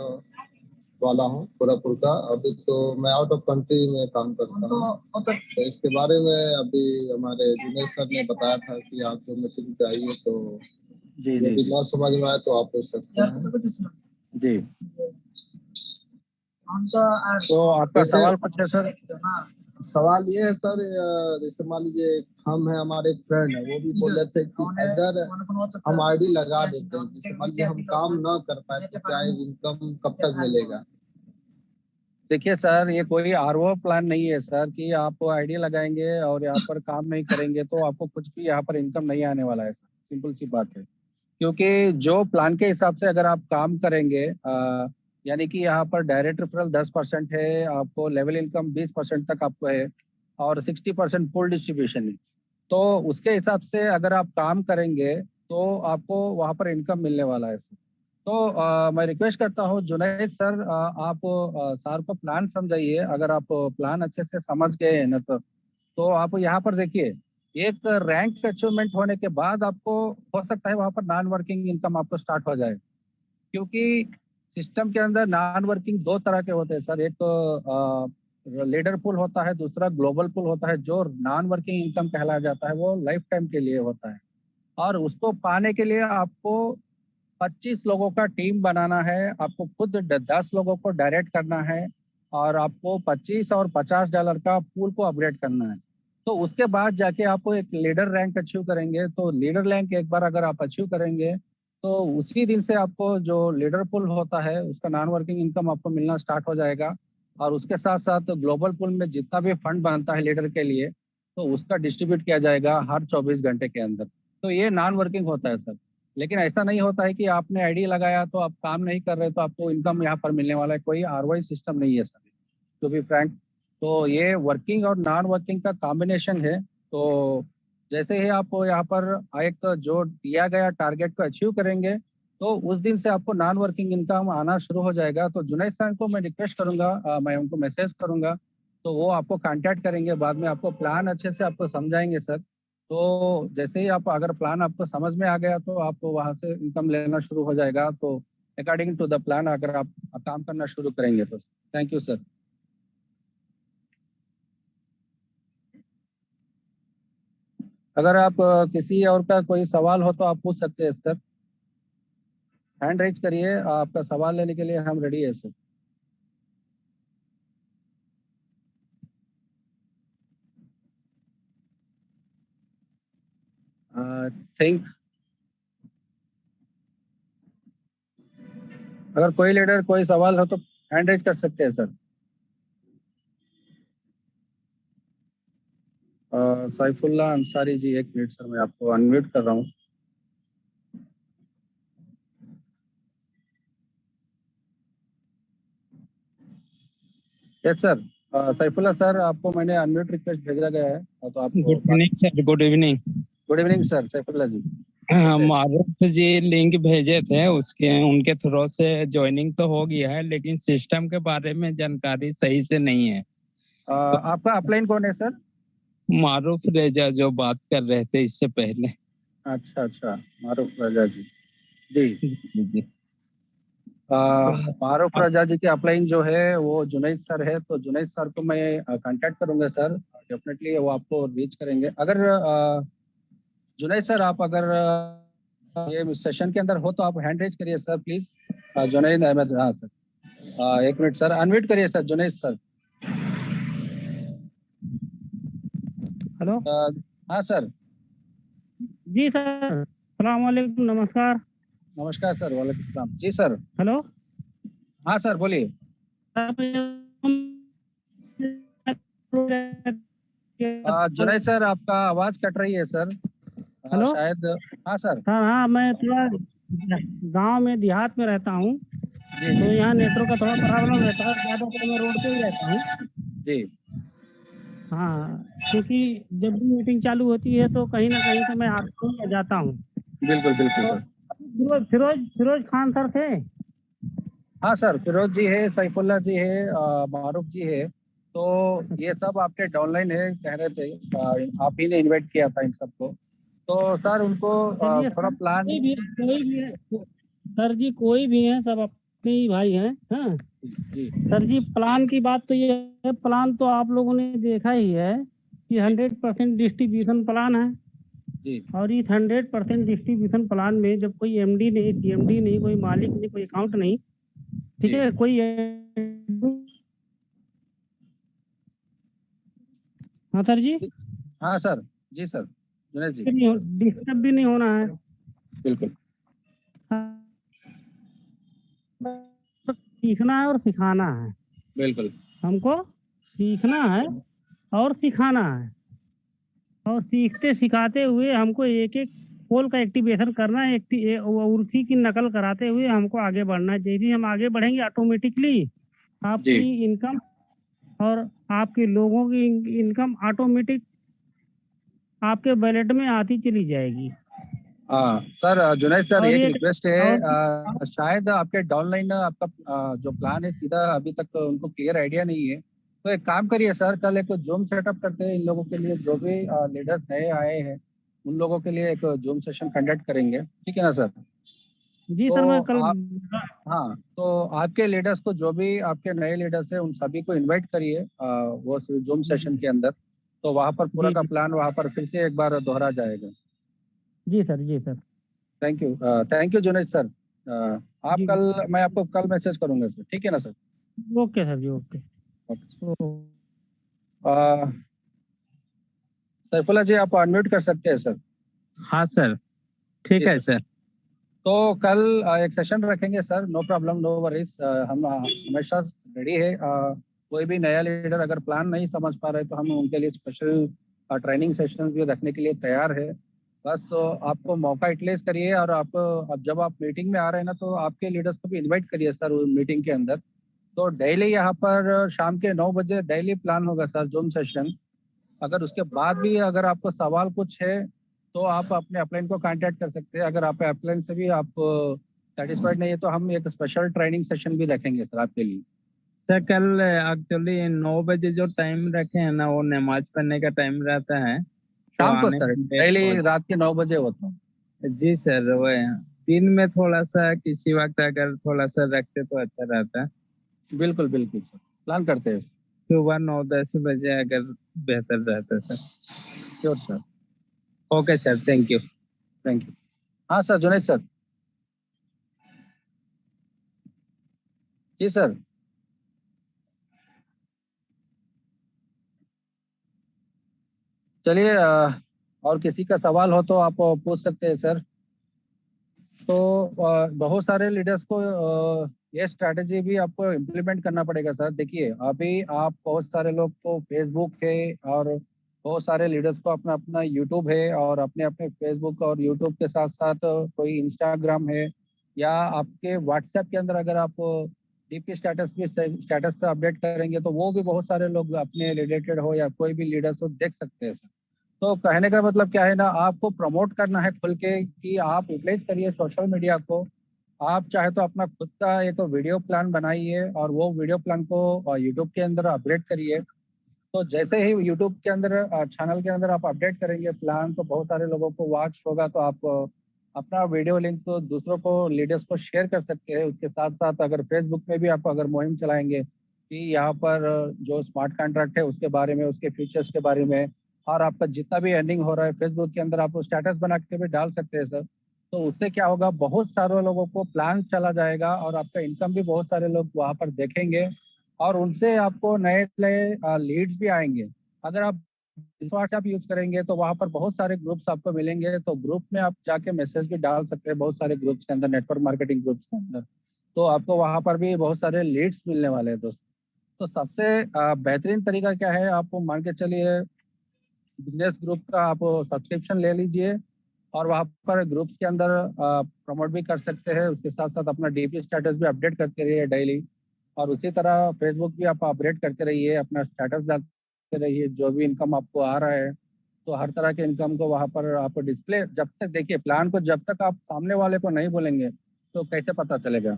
वाला हूँ गोरखपुर का। अभी तो मैं आउट ऑफ कंट्री में काम करता हूँ, तो इसके बारे में अभी हमारे जुनेद सर ने बताया था कि आप जो मीटिंग पे आइए, तो जी जी यदि जी ना समझ में आए तो आप पूछ सकते हैं। जी। तो आपका वैसे सवाल कुछ है सर? सवाल ये है सर, जैसे मान लीजिए हम है, हमारे एक फ्रेंड है, वो भी बोल रहे थे कि अगर हम आईडी लगा देते हैं, जैसे मान लीजिए हम काम ना कर पाए तो क्या इनकम कब तक मिलेगा? देखिए सर, ये कोई आरओ प्लान नहीं है सर कि आप आईडी लगाएंगे और यहाँ पर काम नहीं करेंगे तो आपको कुछ भी यहाँ पर इनकम नहीं आने वाला है सर, सिंपल सी बात है। क्योंकि जो प्लान के हिसाब से अगर आप काम करेंगे, यानी कि यहाँ पर डायरेक्ट रेफरल 10% है, आपको लेवल इनकम 20% तक आपको है, और 60% फुल डिस्ट्रीब्यूशन है। तो उसके हिसाब से अगर आप काम करेंगे तो आपको वहाँ पर इनकम मिलने वाला है सर। तो मैं रिक्वेस्ट करता हूँ जुनैद सर, आप सर को प्लान समझाइए। अगर आप प्लान अच्छे से समझ गए हैं ना, तो आप यहाँ पर देखिए, एक रैंक अचीवमेंट होने के बाद आपको हो सकता है वहाँ पर नॉन वर्किंग इनकम आपको स्टार्ट हो जाए। क्योंकि सिस्टम के अंदर नॉन वर्किंग दो तरह के होते हैं सर, एक लीडर पुल होता है, दूसरा ग्लोबल पुल होता है। जो नॉन वर्किंग इनकम कहलाया जाता है वो लाइफ टाइम के लिए होता है, और उसको पाने के लिए आपको 25 लोगों का टीम बनाना है, आपको खुद 10 लोगों को डायरेक्ट करना है, और आपको 25 और $50 का पूल को अपग्रेड करना है। तो उसके बाद जाके आप एक लीडर रैंक अचीव करेंगे। तो लीडर रैंक एक बार अगर आप अचीव करेंगे तो उसी दिन से आपको जो लीडर पुल होता है उसका नॉन वर्किंग इनकम आपको मिलना स्टार्ट हो जाएगा। और उसके साथ साथ ग्लोबल पुल में जितना भी फंड बनता है लीडर के लिए, तो उसका डिस्ट्रीब्यूट किया जाएगा हर 24 घंटे के अंदर। तो ये नॉन वर्किंग होता है सर। लेकिन ऐसा नहीं होता है कि आपने आईडी लगाया तो आप काम नहीं कर रहे तो आपको इनकम यहाँ पर मिलने वाला है, कोई आरओआई सिस्टम नहीं है सर, टू बी फ्रैंक। तो ये वर्किंग और नॉन वर्किंग का कॉम्बिनेशन है। तो जैसे ही आप यहाँ पर एक जो दिया गया टारगेट को अचीव करेंगे तो उस दिन से आपको नॉन वर्किंग इनकम आना शुरू हो जाएगा। तो जुनैद सर को मैं रिक्वेस्ट करूंगा, मैं उनको मैसेज करूंगा, तो वो आपको कांटेक्ट करेंगे, बाद में आपको प्लान अच्छे से आपको समझाएंगे सर। तो जैसे ही आप अगर प्लान आपको समझ में आ गया तो आपको वहाँ से इनकम लेना शुरू हो जाएगा। तो अकॉर्डिंग टू द प्लान अगर आप काम करना शुरू करेंगे तो थैंक यू सर। अगर आप किसी और का कोई सवाल हो तो आप पूछ सकते हैं सर, हैंड रेज करिए, आपका सवाल लेने के लिए हम रेडी है सर। थिंक अगर कोई लीडर कोई सवाल हो तो हैंड रेज कर सकते हैं सर। सैफुल्ला अंसारी जी, एक मिनट सर, मैं आपको अनम्यूट कर रहा हूँ। Yes sir. सैफुल्ला सर, आपको मैंने अनम्यूट रिक्वेस्ट भेजा गया है, तो आपको good evening sir, good evening. Good evening sir Saifullah ji. Maroof ji link भेजे थे, उसके उनके थ्रू से ज्वाइनिंग तो हो गया है, लेकिन सिस्टम के बारे में जानकारी सही से नहीं है। आपका अपलाइन कौन है सर? मारूफ रेजा, जो बात कर रहे थे इससे पहले। अच्छा अच्छा, मारूफ रजा जी। जी जी। मारूफ रजा जी के अपलाइन जो है वो जुनैद सर है, तो जुनैद सर को मैं कांटेक्ट करूंगा सर, डेफिनेटली वो आपको रीच करेंगे। अगर जुनैद सर आप अगर ये सेशन के अंदर हो तो आप हैंड रेज करिए सर प्लीज। जुनैद अहमद, हाँ सर, एक मिनट सर, अनम्यूट करिए सर जुनैद सर। हेलो। हाँ सर। जी सर, सलाम वालेकुम, नमस्कार। नमस्कार सर, वालेकुम सलाम जी सर। हेलो। हाँ सर बोलिए। जुनैद सर आपका आवाज कट रही है सर। हेलो। शायद। हाँ सर। सर हाँ, मैं थोड़ा गांव में देहात में रहता हूँ, तो यहाँ नेटवर्क का थोड़ा प्रॉब्लम रहता है, ज़्यादातर मैं रोड पे ही रहता हूँ। जी। हाँ, क्योंकि जब भी मीटिंग चालू होती है तो कहीं ना कहीं से मैं आता हूँ या जाता हूँ। बिल्कुल बिल्कुल तो सर। फिरोज खान सर थे। हाँ सर, फिरोज जी है, सैफुल्ला जी है, मारूफ जी है, तो ये सब आपके डाउनलाइन है कह रहे थे। आप ही ने इनवाइट किया था इन सबको, तो सर उनको चलिए थोड़ा सर, प्लान। कोई भी है सर जी, कोई भी है, सब अपने ही भाई हैं। हाँ जी सर जी, प्लान की बात तो ये है, प्लान तो आप लोगों ने देखा ही है कि 100% डिस्ट्रीब्यूशन प्लान है। जी और इस 100% डिस्ट्रीब्यूशन प्लान में जब कोई एमडी नहीं, सीएमडी नहीं, कोई मालिक नहीं, कोई अकाउंट नहीं, ठीक जी। है, कोई। हाँ सर जी। हाँ सर। जी सर जुनैद जी। डिस्टर्ब भी नहीं होना है। बिल्कुल। सीखना है और सिखाना है। बिल्कुल। हमको सीखना है और सिखाना है, और सीखते सिखाते हुए हमको एक एक पोल का एक्टिवेशन करना है, उसी की नकल कराते हुए हमको आगे बढ़ना है। जैसे हम आगे बढ़ेंगे ऑटोमेटिकली जी आपकी इनकम और आपके लोगों की इनकम ऑटोमेटिक आपके वैलेट में आती चली जाएगी। हाँ सर, जुनैद सर और एक एक रिक्वेस्ट है, और शायद आपके डाउनलाइन आपका जो प्लान है सीधा अभी तक उनको क्लियर आइडिया नहीं है, तो एक काम करिए सर, कल एक जूम सेटअप करते हैं इन लोगों के लिए, जो भी लीडर्स नए आए हैं उन लोगों के लिए एक जूम सेशन कंडक्ट करेंगे, ठीक है ना सर? जी सर, मैं तो कल। आप, हाँ, तो आपके लीडर्स को, जो भी आपके नए लीडर्स हैं उन सभी को इनवाइट करिए वो जूम सेशन के अंदर, तो वहाँ पर पूरा जी का जी प्लान वहाँ पर फिर से एक बार दोहरा जाएगा। जी सर, जी sir. Thank you Junaid sir. आप जी कल, मैं आपको कल मैसेज करूंगा सर, ठीक है ना सर? ओके सर जी, ओके। ओके। सैफुल्ला जी आप अनम्यूट कर सकते हैं सर। हाँ सर, ठीक जी है सर। सर। तो कल एक सेशन रखेंगे sir, no problem, no worries, हम हमेशा रेडी है। कोई भी नया लीडर अगर प्लान नहीं समझ पा रहे तो हम उनके लिए स्पेशल ट्रेनिंग सेशन भी रखने के लिए तैयार है। बस तो आपको मौका यूटिलाइज करिए, और आप अब जब आप मीटिंग में आ रहे हैं ना, तो आपके लीडर्स को भी इनवाइट करिए सर मीटिंग के अंदर। तो डेली यहाँ पर शाम के 9 बजे डेली प्लान होगा सर जूम सेशन। अगर उसके बाद भी अगर आपको सवाल कुछ है तो आप अपने अपलाइन को कांटेक्ट कर सकते हैं। अगर आप अपलाइन से भी आप सेटिस्फाइड नहीं है तो हम एक स्पेशल ट्रेनिंग सेशन भी रखेंगे सर आपके लिए। सर कल एक्चुअली 9 बजे जो टाइम रखे हैं ना, वो नमाज पढ़ने का टाइम रहता है, तो शाम को आने सर, में लेट डेली हो। रात के 9 बजे होता है। जी सर, वो दिन में थोड़ा सा किसी वक्त अगर थोड़ा सा रखते तो अच्छा रहता। बिल्कुल बिल्कुल सर, प्लान करते हैं। सुबह 9-10 बजे अगर बेहतर रहता sir. Sure sir. Okay sir, thank you. Thank you. हाँ सर, जुनैद सर। जी सर। चलिए, और किसी का सवाल हो तो आप पूछ सकते हैं सर। तो बहुत सारे लीडर्स को ये स्ट्रैटेजी भी आपको इम्प्लीमेंट करना पड़ेगा सर। देखिए अभी आप बहुत सारे लोग को फेसबुक है, और बहुत सारे लीडर्स को अपना अपना यूट्यूब है, और अपने अपने फेसबुक और यूट्यूब के साथ साथ कोई इंस्टाग्राम है, या आपके व्हाट्सएप के अंदर अगर आप डीपी स्टेटस भी स्टेटस से अपडेट करेंगे तो वो भी बहुत सारे लोग अपने रिलेटेड हो या कोई भी लीडर्स हो देख सकते हैं सर। तो कहने का मतलब क्या है ना, आपको प्रमोट करना है खुल के कि आप यूटिलाइज करिए सोशल मीडिया को। आप चाहे तो अपना खुद का एक वीडियो प्लान बनाइए और वो वीडियो प्लान को यूट्यूब के अंदर अपडेट करिए। तो जैसे ही यूट्यूब के अंदर चैनल के अंदर आप अपडेट करेंगे प्लान, तो बहुत सारे लोगों को वॉच होगा, तो आप अपना वीडियो लिंक तो दूसरों को लीडर्स को शेयर कर सकते हैं। उसके साथ साथ अगर फेसबुक में भी आप अगर मुहिम चलाएंगे कि यहाँ पर जो स्मार्ट कॉन्ट्रैक्ट है उसके बारे में, उसके फीचर्स के बारे में, और आपका जितना भी अर्निंग हो रहा है फेसबुक के अंदर आप स्टेटस बना के भी डाल सकते हैं सर। तो उससे क्या होगा, बहुत सारे लोगों को प्लान चला जाएगा और आपका इनकम भी बहुत सारे लोग वहाँ पर देखेंगे और उनसे आपको नए नए लीड्स भी आएंगे। अगर आप व्हाट्सएप यूज करेंगे तो वहाँ पर बहुत सारे ग्रुप्स आपको मिलेंगे, तो ग्रुप में आप जाके मैसेज भी डाल सकते हैं बहुत सारे ग्रुप्स के अंदर, नेटवर्क मार्केटिंग ग्रुप्स के अंदर। तो आपको वहाँ पर भी बहुत सारे लीड्स मिलने वाले हैं दोस्त। तो सबसे बेहतरीन तरीका क्या है, आपको मान के चलिए बिजनेस ग्रुप का आप सब्सक्रिप्शन ले लीजिए और वहाँ पर ग्रुप्स के अंदर प्रमोट भी कर सकते हैं। उसके साथ साथ अपना डीपी स्टेटस भी अपडेट करते रहिए डेली, और उसी तरह फेसबुक भी आप अपडेट करते रहिए, अपना स्टेटस डालते रहिए, जो भी इनकम आपको आ रहा है तो हर तरह के इनकम को वहाँ पर आप डिस्प्ले, जब तक देखिए प्लान को जब तक आप सामने वाले को नहीं बोलेंगे तो कैसे पता चलेगा।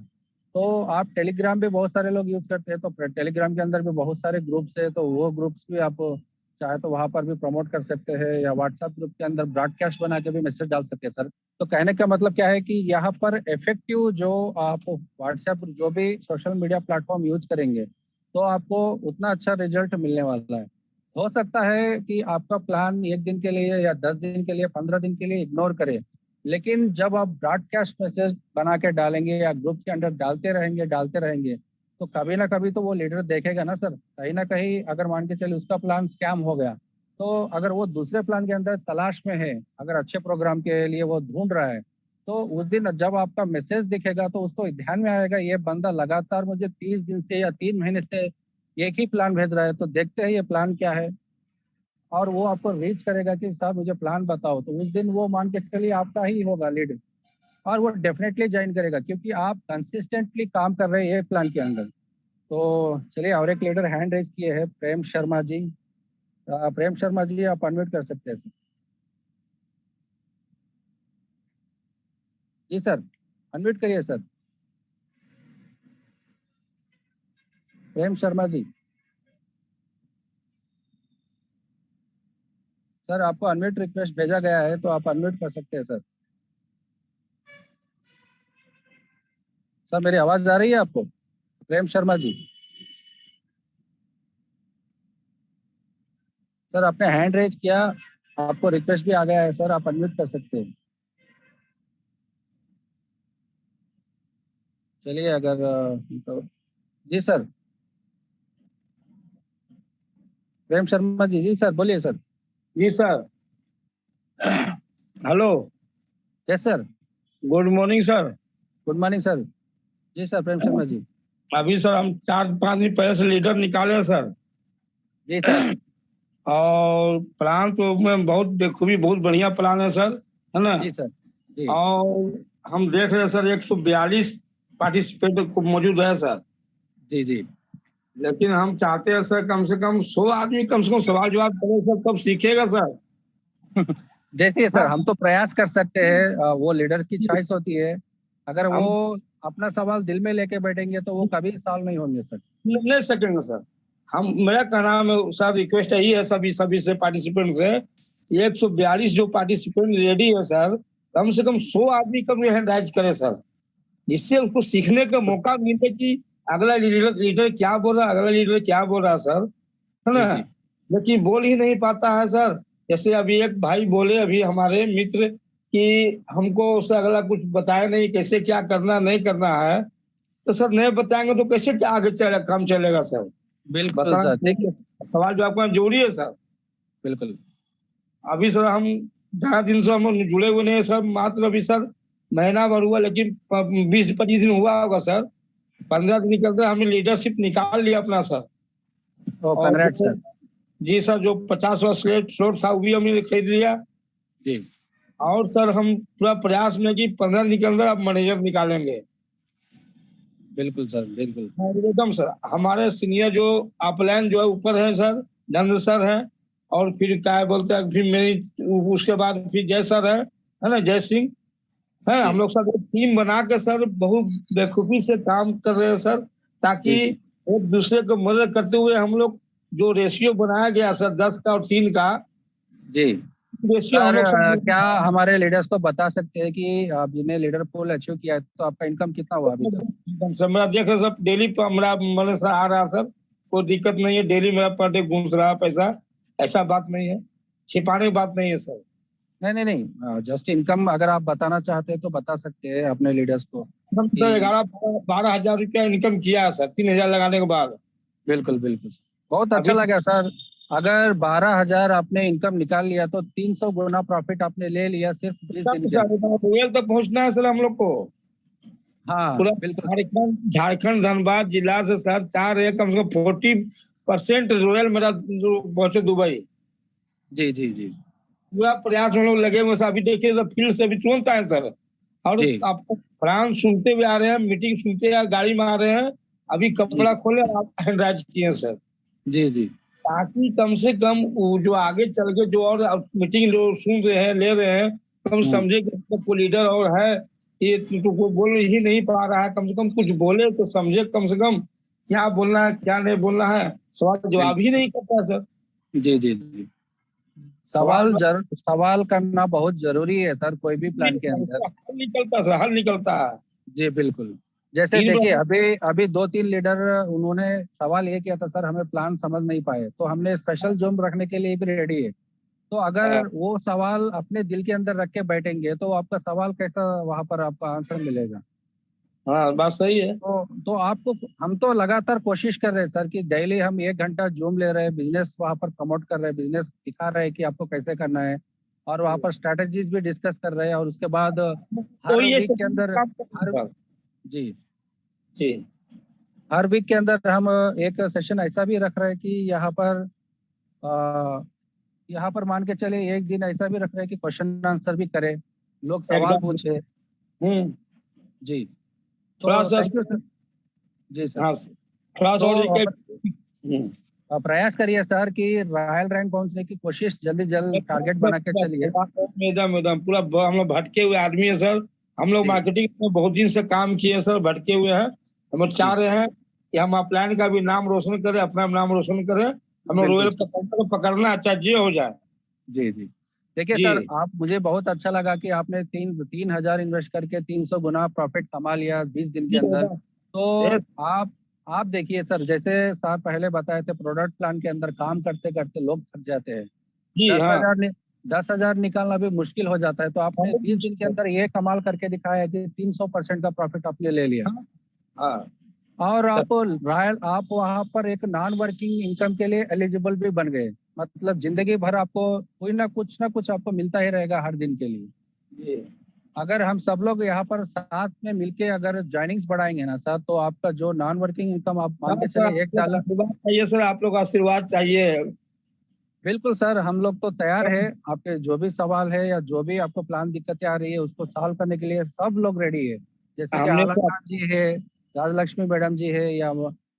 तो आप टेलीग्राम भी बहुत सारे लोग यूज करते हैं, तो टेलीग्राम के अंदर भी बहुत सारे ग्रुप्स है, तो वो ग्रुप्स भी आप चाहे तो वहाँ पर भी प्रमोट कर सकते हैं, या व्हाट्सएप ग्रुप के अंदर ब्रॉडकास्ट बना के भी मैसेज डाल सकते हैं सर। तो कहने का मतलब क्या है कि यहाँ पर इफेक्टिव जो आप व्हाट्सएप जो भी सोशल मीडिया प्लेटफॉर्म यूज करेंगे तो आपको उतना अच्छा रिजल्ट मिलने वाला है। हो सकता है कि आपका प्लान 1 दिन के लिए या 10 दिन के लिए 15 दिन के लिए इग्नोर करे, लेकिन जब आप ब्रॉडकास्ट मैसेज बना के डालेंगे या ग्रुप के अंदर डालते रहेंगे तो कभी ना कभी तो वो लीडर देखेगा ना सर। कहीं ना कहीं अगर मान के चलिए उसका प्लान स्कैम हो गया, तो अगर वो दूसरे प्लान के अंदर तलाश में है, अगर अच्छे प्रोग्राम के लिए वो ढूंढ रहा है, तो उस दिन जब आपका मैसेज दिखेगा तो उसको ध्यान में आएगा ये बंदा लगातार मुझे 30 दिन से या 3 महीने से एक ही प्लान भेज रहा है, तो देखते हैं ये प्लान क्या है, और वो आपको रीच करेगा कि साहब मुझे प्लान बताओ। तो उस दिन वो मान के चलिए आपका ही होगा लीड, और वो डेफिनेटली ज्वाइन करेगा क्योंकि आप कंसिस्टेंटली काम कर रहे हैं एक प्लान के अंदर। तो चलिए और एक लीडर हैंड रेज किए हैं, प्रेम शर्मा जी। प्रेम शर्मा जी आप अनम्यूट कर सकते हैं सर। जी सर अनम्यूट करिए सर, प्रेम शर्मा जी। सर आपको अनम्यूट रिक्वेस्ट भेजा गया है तो आप अनम्यूट कर सकते हैं सर। सर मेरी आवाज आ रही है आपको, प्रेम शर्मा जी? सर आपने हैंड रेज किया, आपको रिक्वेस्ट भी आ गया है सर, आप अनम्यूट कर सकते हैं। चलिए अगर तो, जी सर प्रेम शर्मा जी। जी सर बोलिए सर। जी sir, hello. Yes sir, good morning sir. Good morning sir. जी सर प्रेम शर्मा जी। अभी सर हम 4-5 दिन पहले से लीडर निकाले हैं सर। जी सर। और प्लान तो में बहुत बेखूबी, बहुत बढ़िया प्लान है सर, है ना? जी सर जी। और हम देख रहे हैं सर 142 पार्टिसिपेंट मौजूद है सर। जी जी। लेकिन हम चाहते हैं सर कम से कम 100 आदमी कम से कम सवाल जवाब करे सर, तब सीखेगा सर। देखिए सर हम तो प्रयास कर सकते हैं, वो लीडर की चॉइस होती है। अगर वो अपना सवाल दिल में लेके बैठेंगे तो वो कभी सॉल्व नहीं होंगे सर। नहीं सकेंगे सर। हम, मेरा कहना है सर, रिक्वेस्ट यही है सभी से पार्टिसिपेंट से, 142 जो पार्टिसिपेंट रेडी है सर, कम से कम 100 आदमी कम हैंड राइज करे सर, जिससे उसको सीखने का मौका मिले कि अगला लीडर क्या बोल रहा है, अगला लीडर क्या बोल रहा है सर, है ना? लेकिन बोल ही नहीं पाता है सर। जैसे अभी एक भाई बोले अभी हमारे मित्र कि हमको उससे अगला कुछ बताया नहीं, कैसे क्या करना नहीं करना है, तो सर नहीं बताएंगे तो कैसे क्या आगे काम चलेगा सर? बिल्कुल सर, देखिए सवाल जवाब करना जरूरी है सर। बिल्कुल। अभी सर हम ज्यादा दिन से हम जुड़े हुए नहीं सर, मात्र अभी सर महीना भर हुआ, लेकिन 20-25 दिन हुआ होगा सर। 15 दिन के अंदर हमने लीडरशिप निकाल लिया अपना सर। सर जी सर, जो 50वां स्लॉट था वो भी हमने खरीद लिया जी। और सर हम पूरा प्रयास में कि 15 दिन के अंदर आप मैनेजर निकालेंगे। बिल्कुल सर, बिल्कुल। एकदम सर। हमारे सीनियर जो अपलाइन जो है ऊपर है सर, नंद सर है, और फिर क्या बोलते हैं, फिर मेरी उसके बाद फिर जय सर है ना, जय सिंह है। हम लोग सब एक टीम बना के सर बहुत बेखूबी से काम कर रहे हैं सर, ताकि जी, एक दूसरे को मदद करते हुए हम लोग जो रेशियो बनाया गया सर 10 का और 3 का जी। रेशियो हम सर लोग सब क्या हमारे लीडर्स को बता सकते हैं कि जिन्हें लीडर पोल अचीव किया है तो आपका इनकम कितना हुआ अभी तक? सर मेरा देख रहे सब डेली मेरा मतलब सर आ रहा सर, कोई दिक्कत नहीं है, डेली मेरा पर डे घूम रहा पैसा, ऐसा बात नहीं है, छिपाने की बात नहीं है सर। नहीं नहीं नहीं, जस्ट इनकम अगर आप बताना चाहते हैं तो बता सकते हैं अपने लीडर्स को हम सर कि 11-12 हजार रुपया इनकम किया है सर 3 हजार लगाने के बाद। बिल्कुल बिल्कुल बहुत अच्छा अभी लगा सर। अगर 12,000 आपने इनकम निकाल लिया तो 300 गुना प्रॉफिट आपने ले लिया सिर्फ 20 दिन के अंदर। ट्वेल्व तक पहुंचना है सर हम लोग को। हाँ पूरा बिल्कुल सर। झारखंड धनबाद जिला से सर चाह रहे कम से कम 40% रोयल मेरा पहुंचे दुबई। जी जी जी पूरा प्रयास हम लोग लगे हुए सर। अभी देखिए सर फील्ड से अभी तुरंत आए सर, और जी आपको फ्रांस सुनते हुए आ रहे हैं, मीटिंग सुनते हुए गाड़ी में आ रहे हैं, अभी जी कपड़ा खोले आप हैंडराइज किए सर, जी जी ताकि कम से कम वो जो आगे चल के जो और मीटिंग जो सुन रहे हैं ले रहे हैं, कम समझे कि को लीडर और है ये तो कोई बोल ही नहीं पा रहा है, कम से कम कुछ बोले तो समझे कम से कम क्या बोलना है क्या नहीं बोलना है, सवाल जवाब ही नहीं करता है सर। जी जी जी। सवाल सवाल करना बहुत जरूरी है सर कोई भी प्लान के अंदर। हल निकलता सर, हल निकलता है। जी बिल्कुल। जैसे तीन देखिए बार अभी अभी 2-3 लीडर उन्होंने सवाल ये किया था सर हमें प्लान समझ नहीं पाए तो हमने स्पेशल जोन रखने के लिए भी रेडी है। तो अगर वो सवाल अपने दिल के अंदर रख के बैठेंगे तो आपका सवाल कैसा वहां पर आपका आंसर मिलेगा? हाँ बात सही है। तो आपको हम तो लगातार कोशिश कर रहे हैं सर कि डेली हम 1 घंटा जूम ले रहे हैं, बिजनेस वहां पर प्रमोट कर रहे हैं, बिजनेस दिखा रहे हैं कि आपको कैसे करना है, और वहां पर स्ट्रेटेजीज भी डिस्कस कर रहे हैं, और उसके बाद तो हर ये वीक के सब अंदर काम करते हैं हर सर। जी जी हर वीक के अंदर हम एक सेशन ऐसा भी रख रहे हैं कि यहाँ पर मान के चले एक दिन ऐसा भी रख रहे हैं कि क्वेश्चन आंसर भी करें, लोग सवाल एकदम। पूछे। जी थोड़ा तो सा थैंक यू सर। जी सर। हाँ थोड़ा सा और प्रयास करिए सर कि रॉयल रैंक पहुंचने की कोशिश जल्दी जल्द टारगेट बना के चलिए। एकदम एकदम पूरा हम लोग भटके हुए आदमी है सर, हम लोग जी मार्केटिंग में बहुत दिन से काम किए सर, भटके हुए हैं। हम लोग चाह जी रहे हैं कि हम अपलाइन का भी नाम रोशन करें, अपना नाम रोशन करें, हम लोग बिल्कुल रोयल सर। पकड़ना चाहे जे हो जाए। जी जी देखिए जी सर आप मुझे बहुत अच्छा लगा कि आपने 3,000 इन्वेस्ट करके 300 गुना प्रॉफिट कमा लिया 20 दिन के जी अंदर। एकदम। तो आप देखिए सर जैसे सर पहले बताए थे प्रोडक्ट प्लान के अंदर काम करते करते लोग थक जाते हैं। जी दस हाँ। हजार नि- 10,000 निकालना भी मुश्किल हो जाता है, तो आपने 20 दिन के अंदर ये कमाल करके दिखाया कि 300% का प्रॉफिट आपने ले लिया। हाँ और आप वहाँ पर एक नॉन वर्किंग इनकम के लिए एलिजिबल भी बन गए, मतलब जिंदगी भर आपको कोई ना कुछ आपको मिलता ही रहेगा हर दिन के लिए। जी अगर हम सब लोग यहाँ पर साथ में मिलके अगर ज्वाइनिंग्स बढ़ाएंगे ना सर तो आपका जो नॉन वर्किंग इनकम आप मान हाँ के सर, चलिए आप लोग $1। आशीर्वाद चाहिए सर, आप लोग आशीर्वाद चाहिए। बिल्कुल सर हम लोग तो तैयार है, आपके जो भी सवाल है या जो भी आपको प्लान दिक्कतें आ रही है उसको सॉल्व करने के लिए सब लोग रेडी है। जैसे कि हमने आलम सर खान जी है, राजलक्ष्मी मैडम जी है, या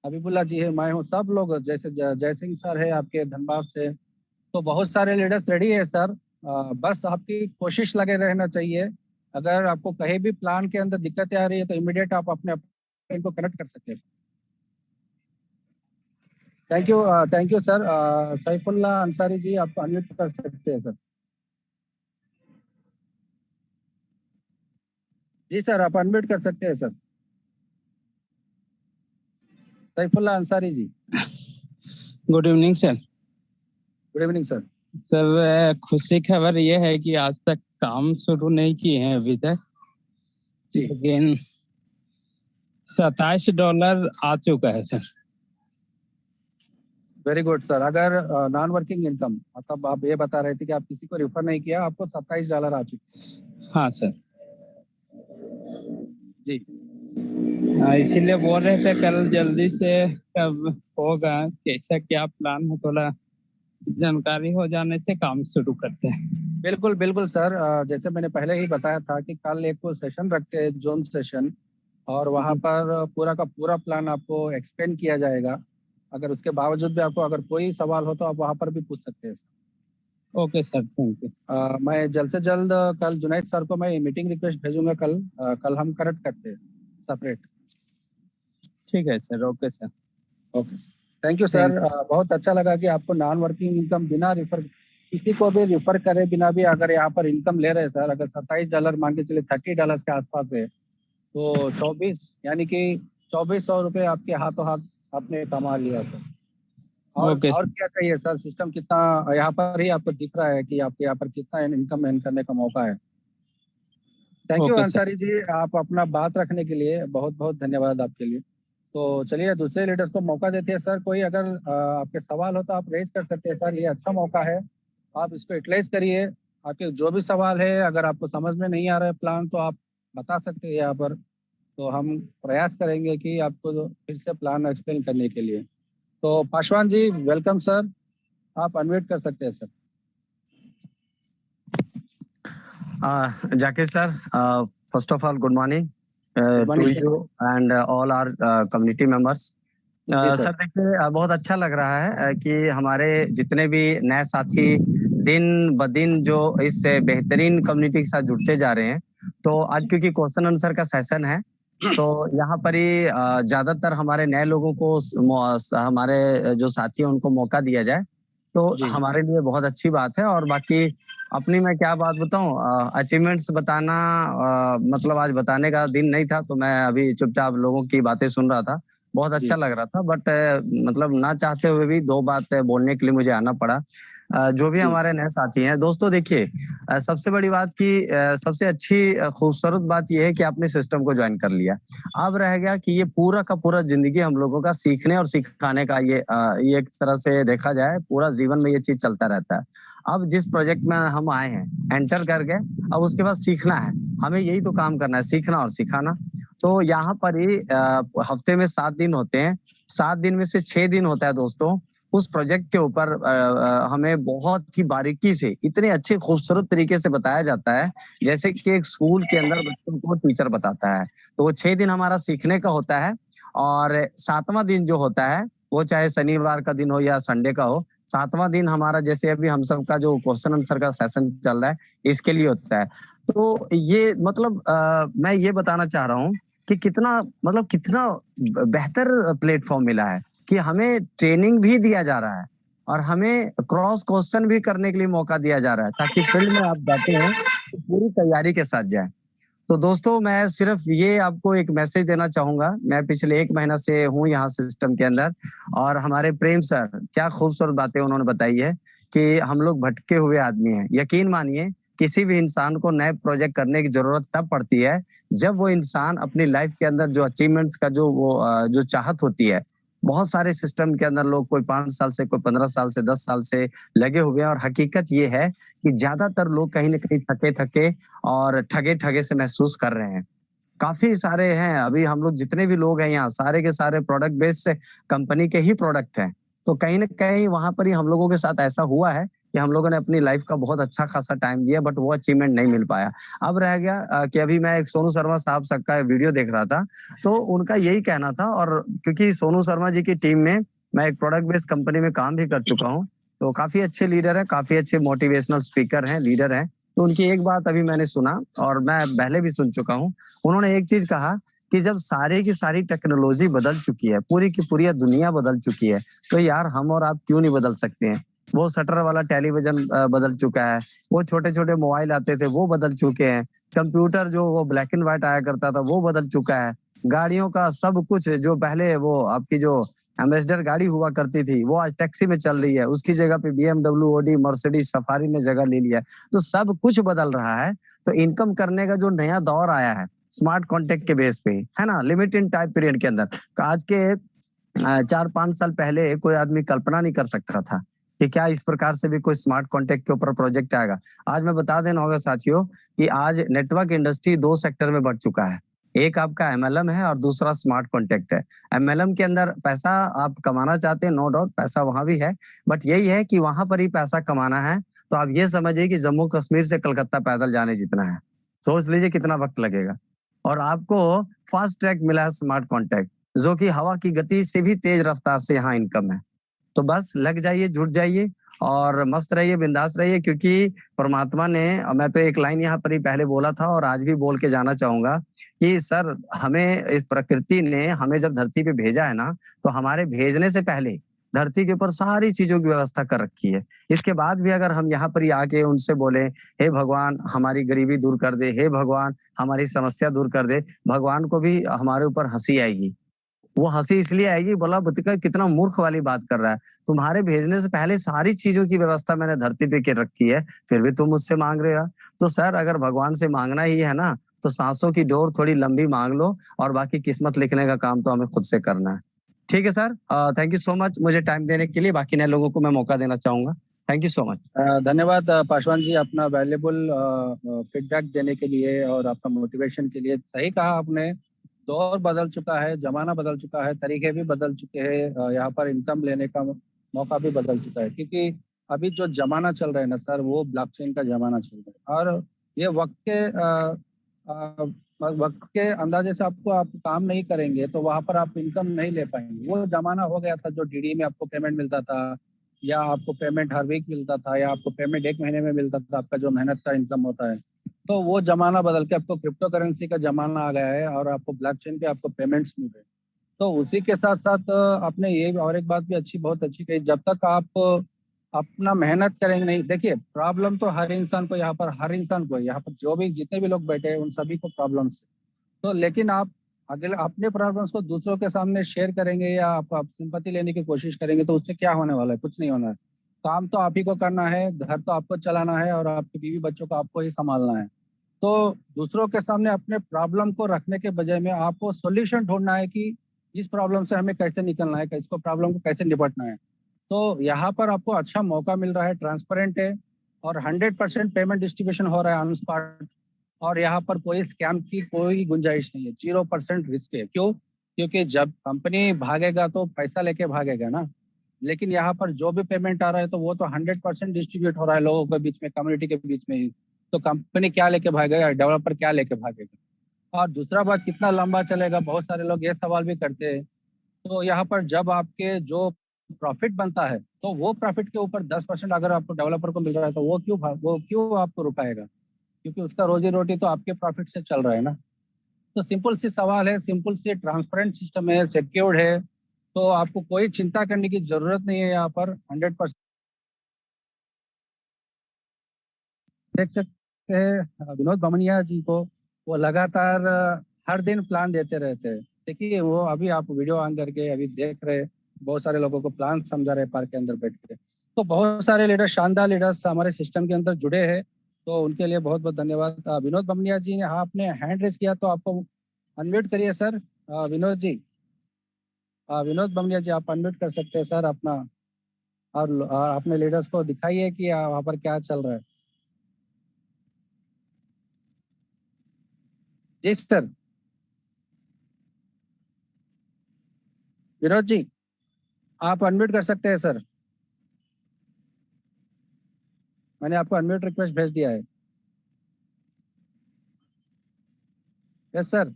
हबीबुल्ला जी है, मैं हूँ, सब लोग जैसे जय सिंह सर है आपके धनबाद से। तो बहुत सारे लीडर्स रेडी है सर। बस आपकी कोशिश लगे रहना चाहिए। अगर आपको कहीं भी प्लान के अंदर दिक्कतें आ रही है तो इमीडिएट आप अपने इनको कनेक्ट कर सकते हैं। Thank you sir. Saifullah Ansari ji आप अनम्यूट कर सकते हैं सर। जी सर आप अनम्यूट कर सकते हैं sir. Saifullah Ansari ji. Good evening sir. Good evening sir. Sir खुशी खबर ये है कि आज तक काम शुरू नहीं किए हैं अभी तक, जी लेकिन $27 आ चुका है सर। Very good sir. अगर नॉन वर्किंग इनकम मतलब आप ये बता रहे थे कि आप किसी को रिफर नहीं किया, आपको $27 आ चुके। हाँ सर। जी इसीलिए बोल रहे थे कल जल्दी से कब होगा, कैसा क्या प्लान है, थोड़ा जानकारी हो जाने से काम शुरू करते हैं। बिल्कुल बिल्कुल सर। जैसे मैंने पहले ही बताया था कि कल एक सेशन रखते हैं, जोन सेशन, और वहाँ पर पूरा का पूरा प्लान आपको एक्सप्लेन किया जाएगा। अगर उसके बावजूद भी आपको अगर कोई सवाल हो तो आप वहाँ पर भी पूछ सकते हैं sir. Okay sir, thank you. मैं जल्द से जल्द कल जुनैद सर को मैं मीटिंग रिक्वेस्ट भेजूंगा कल हम कनेक्ट करते हैं सेपरेट। ठीक है sir, okay sir. Okay thank you sir. बहुत अच्छा लगा कि आपको नॉन वर्किंग इनकम बिना रिफर किसी को भी रिफर करे बिना भी अगर यहाँ पर इनकम ले रहे हैं सर, अगर $27 मान के चले $30 के आसपास है तो 24 यानी कि 2400 रुपये आपके हाथों हाथ आपने कमा लिया सर। और ओके और क्या चाहिए सर, सिस्टम कितना यहाँ पर ही आपको दिख रहा है कि आपके यहाँ पर कितना इनकम अर्न करने का मौका है। Thank you okay sir. Ansari ji, आप अपना बात रखने के लिए बहुत बहुत धन्यवाद आपके लिए। तो चलिए दूसरे लीडर्स को मौका देते हैं सर। कोई अगर आपके सवाल हो तो आप रेज कर सकते हैं सर, ये अच्छा मौका है, आप इस पर यूटिलाइज करिए। आपके जो भी सवाल है, अगर आपको समझ में नहीं आ रहा है प्लान तो आप बता सकते हैं यहाँ पर, तो हम प्रयास करेंगे कि आपको फिर से प्लान एक्सप्लेन करने के लिए। तो पासवान जी वेलकम सर, आप अनम्यूट कर सकते हैं sir. Jackie sir, first of all, good morning to you and all our community members. Sir देखिए बहुत अच्छा लग रहा है कि हमारे जितने भी नए साथी दिन ब दिन जो इस बेहतरीन कम्युनिटी के साथ जुड़ते जा रहे हैं, तो आज क्योंकि क्वेश्चन आंसर का सेशन है तो यहाँ पर ही ज्यादातर हमारे नए लोगों को हमारे जो साथी हैं उनको मौका दिया जाए तो हमारे लिए बहुत अच्छी बात है। और बाकी अपनी मैं क्या बात बताऊं, अचीवमेंट्स बताना मतलब आज बताने का दिन नहीं था, तो मैं अभी चुपचाप लोगों की बातें सुन रहा था, बहुत अच्छा लग रहा था। बट मतलब ना चाहते हुए भी दो बात बोलने के लिए मुझे आना पड़ा। जो भी हमारे नए साथी हैं दोस्तों, देखिए सबसे बड़ी बात की सबसे अच्छी खूबसूरत बात यह है कि आपने सिस्टम को ज्वाइन कर लिया। अब रह गया कि ये पूरा का पूरा जिंदगी हम लोगों का सीखने और सिखाने का ये एक तरह से देखा जाए पूरा जीवन में ये चीज चलता रहता है। अब जिस प्रोजेक्ट में हम आए हैं, एंटर कर गए, अब उसके बाद सीखना है, हमें यही तो काम करना है, सीखना और सिखाना। तो यहाँ पर ही हफ्ते में 7 दिन होते हैं, 7 दिन में से 6 दिन होता है दोस्तों उस प्रोजेक्ट के ऊपर हमें बहुत ही बारीकी से इतने अच्छे खूबसूरत तरीके से बताया जाता है जैसे कि एक स्कूल के अंदर बच्चों को टीचर बताता है। तो वो 6 दिन हमारा सीखने का होता है और 7वां दिन जो होता है वो चाहे शनिवार का दिन हो या संडे का हो, 7वां दिन हमारा जैसे अभी हम सब का जो क्वेश्चन आंसर का सेशन चल रहा है इसके लिए होता है। तो ये मतलब मैं ये बताना चाह रहा हूँ कि कितना बेहतर प्लेटफॉर्म मिला है कि हमें ट्रेनिंग भी दिया जा रहा है और हमें क्रॉस क्वेश्चन भी करने के लिए मौका दिया जा रहा है ताकि फील्ड में आप जाते हैं तो पूरी तैयारी के साथ जाए। तो दोस्तों मैं सिर्फ ये आपको एक मैसेज देना चाहूंगा, मैं पिछले 1 महीना से हूँ यहाँ सिस्टम के अंदर और हमारे प्रेम सर क्या खूबसूरत बातें उन्होंने बताई है कि हम लोग भटके हुए आदमी हैं। यकीन मानिए किसी भी इंसान को नए प्रोजेक्ट करने की जरूरत तब पड़ती है जब वो इंसान अपनी लाइफ के अंदर जो अचीवमेंट्स का जो चाहत होती है। बहुत सारे सिस्टम के अंदर लोग कोई 5 साल से, कोई 15 साल से, 10 साल से लगे हुए हैं और हकीकत ये है कि ज्यादातर लोग कहीं ना कहीं थके थके और ठगे ठगे से महसूस कर रहे हैं। काफी सारे हैं, अभी हम लोग जितने भी लोग हैं यहाँ सारे के सारे प्रोडक्ट बेस्ड कंपनी के ही प्रोडक्ट हैं। तो कहीं ना कहीं वहां पर ही हम लोगों के साथ ऐसा हुआ है कि हम लोगों ने अपनी लाइफ का बहुत अच्छा खासा टाइम दिया बट वो अचीवमेंट नहीं मिल पाया। अब रह गया कि अभी मैं एक सोनू शर्मा साहब का वीडियो देख रहा था तो उनका यही कहना था, और क्योंकि सोनू शर्मा जी की टीम में मैं एक प्रोडक्ट बेस्ड कंपनी में काम भी कर चुका हूँ, तो काफी अच्छे लीडर है, काफी अच्छे मोटिवेशनल स्पीकर हैं, लीडर हैं। तो उनकी एक बात अभी मैंने सुना और मैं पहले भी सुन चुका हूँ, उन्होंने एक चीज कहा कि जब सारे की सारी टेक्नोलॉजी बदल चुकी है, पूरी की पूरी दुनिया बदल चुकी है, तो यार हम और आप क्यों नहीं बदल सकते हैं। वो शटर वाला टेलीविजन बदल चुका है, वो छोटे छोटे मोबाइल आते थे वो बदल चुके हैं, कंप्यूटर जो वो ब्लैक एंड व्हाइट आया करता था वो बदल चुका है, गाड़ियों का सब कुछ जो पहले वो आपकी जो एम्बेसडर गाड़ी हुआ करती थी वो आज टैक्सी में चल रही है, उसकी जगह पे BMW, ऑडी, मर्सिडीज, सफारी ने जगह ले लिया। तो सब कुछ बदल रहा है। तो इनकम करने का जो नया दौर आया है स्मार्ट कॉन्टेक्ट के बेस पे, है ना, लिमिटेड टाइम पीरियड के अंदर, तो आज के 4-5 साल पहले कोई आदमी कल्पना नहीं कर सकता था कि क्या इस प्रकार से भी कोई स्मार्ट कॉन्टेक्ट के ऊपर प्रोजेक्ट आएगा। आज मैं बता देना होगा साथियों कि आज नेटवर्क इंडस्ट्री 2 सेक्टर में बढ़ चुका है, एक आपका MLM है और दूसरा स्मार्ट कॉन्टेक्ट है। MLM के अंदर पैसा आप कमाना चाहते हैं, नो डाउट पैसा वहां भी है, बट यही है कि वहां पर ही पैसा कमाना है तो आप ये समझिए कि जम्मू कश्मीर से कलकत्ता पैदल जाने जितना है। सोच लीजिए कितना वक्त लगेगा। और आपको फास्ट ट्रैक मिला है स्मार्ट कॉन्ट्रैक्ट, जो कि हवा की गति से भी तेज रफ्तार से यहाँ इनकम है। तो बस लग जाइए, जुट जाइए और मस्त रहिए, बिंदास रहिए, क्योंकि परमात्मा ने, मैं तो एक लाइन यहाँ पर ही पहले बोला था और आज भी बोल के जाना चाहूंगा कि सर, हमें इस प्रकृति ने हमें जब धरती पे भेजा है ना, तो हमारे भेजने से पहले धरती के ऊपर सारी चीजों की व्यवस्था कर रखी है। इसके बाद भी अगर हम यहाँ पर ही आके उनसे बोले, हे भगवान हमारी गरीबी दूर कर दे, हे भगवान हमारी समस्या दूर कर दे, भगवान को भी हमारे ऊपर हंसी आएगी। वो हंसी इसलिए आएगी, बोला बुतिका कितना मूर्ख वाली बात कर रहा है, तुम्हारे भेजने से पहले सारी चीजों की व्यवस्था मैंने धरती पे के रखी है, फिर भी तुम मुझसे मांग रहे हो। तो सर, अगर भगवान से मांगना ही है ना, तो सांसों की डोर थोड़ी लंबी मांग लो, और बाकी किस्मत लिखने का काम तो हमें खुद से करना है। ठीक है sir, thank you so much मुझे टाइम देने के लिए। बाकी नए लोगों को मैं मौका देना चाहूंगा। Thank you so much. धन्यवाद पासवान जी, अपना वैल्यूबल फीडबैक देने के लिए और आपका मोटिवेशन के लिए। सही कहा आपने, दौर बदल चुका है, जमाना बदल चुका है, तरीके भी बदल चुके हैं, यहाँ पर इनकम लेने का मौका भी बदल चुका है, क्योंकि अभी जो जमाना चल रहा है ना सर, वो ब्लॉकचेन का जमाना चल रहा है। और ये वक्त के अंदाजे से आप काम नहीं करेंगे तो वहाँ पर आप इनकम नहीं ले पाएंगे। वो जमाना हो गया था जो डीडी में आपको पेमेंट मिलता था, या आपको पेमेंट हर वीक मिलता था, या आपको पेमेंट 1 महीने में मिलता था, आपका जो मेहनत का इनकम होता है। तो वो जमाना बदल के आपको क्रिप्टो करेंसी का जमाना आ गया है, और आपको ब्लॉकचेन पे आपको पेमेंट्स मिल रहे हैं। तो उसी के साथ साथ आपने ये और एक बात भी बहुत अच्छी कही, जब तक आप अपना मेहनत करेंगे नहीं। देखिए, प्रॉब्लम तो हर इंसान को यहाँ पर जो भी जितने भी लोग बैठे हैं उन सभी को प्रॉब्लम्स है। तो लेकिन आप अगर अपने प्रॉब्लम्स को दूसरों के सामने शेयर करेंगे या आप सिंपैथी लेने की कोशिश करेंगे, तो उससे क्या होने वाला है? कुछ नहीं होना है। काम तो आप ही को करना है, घर तो आपको चलाना है, और आपके बीवी बच्चों को आपको ही संभालना है। तो दूसरों के सामने अपने प्रॉब्लम को रखने के बजाय में आपको सॉल्यूशन ढूंढना है कि इस प्रॉब्लम से हमें कैसे निकलना है, इसको प्रॉब्लम को कैसे निपटना है। तो यहाँ पर आपको अच्छा मौका मिल रहा है, ट्रांसपेरेंट है, और 100% पेमेंट डिस्ट्रीब्यूशन हो रहा है ऑन स्पॉट, और यहाँ पर कोई स्कैम की कोई गुंजाइश नहीं है, 0% रिस्क है। क्यों? क्योंकि जब कंपनी भागेगा तो पैसा लेके भागेगा ना, लेकिन यहाँ पर जो भी पेमेंट आ रहा है तो वो तो 100% डिस्ट्रीब्यूट हो रहा है लोगों के बीच में, कम्युनिटी के बीच में ही। तो कंपनी क्या लेके भागेगा, डेवलपर क्या लेके भागेगा? और दूसरा बात, कितना लंबा चलेगा? बहुत सारे लोग ये सवाल भी करते हैं। तो यहाँ पर जब आपके जो प्रॉफिट बनता है, तो वो प्रॉफिट के ऊपर 10% अगर आपको डेवलपर को मिल रहा है, तो वो क्यों आपको रुकाएगा? क्योंकि उसका रोजी रोटी तो आपके प्रॉफिट से चल रहा है ना। तो सिंपल सी सवाल है, सिंपल सी ट्रांसपेरेंट सिस्टम है, सिक्योर्ड है, तो आपको कोई चिंता करने की जरूरत नहीं है। यहाँ पर 100% देख सकते हैं विनोद बामनिया जी को, वो लगातार हर दिन प्लान देते रहते हैं। देखिए, वो अभी आप वीडियो ऑन करके अभी देख रहे, बहुत सारे लोगों को प्लान समझा रहे पार्क के अंदर बैठ के। तो बहुत सारे लीडर, शानदार लीडर्स हमारे सिस्टम के अंदर जुड़े हैं, तो उनके लिए बहुत बहुत धन्यवाद। विनोद बामनिया जी ने आपने हैंड रेस किया, तो आपको अनम्यूट करिए सर। विनोद जी, विनोद बामनिया जी, आप अनम्यूट कर सकते हैं सर अपना, और अपने लीडर्स को दिखाइए कि वहाँ पर क्या चल रहा है। जी सर, विनोद जी आप अनम्यूट कर सकते हैं सर, मैंने आपको अनम्यूट रिक्वेस्ट भेज दिया है। Yes sir.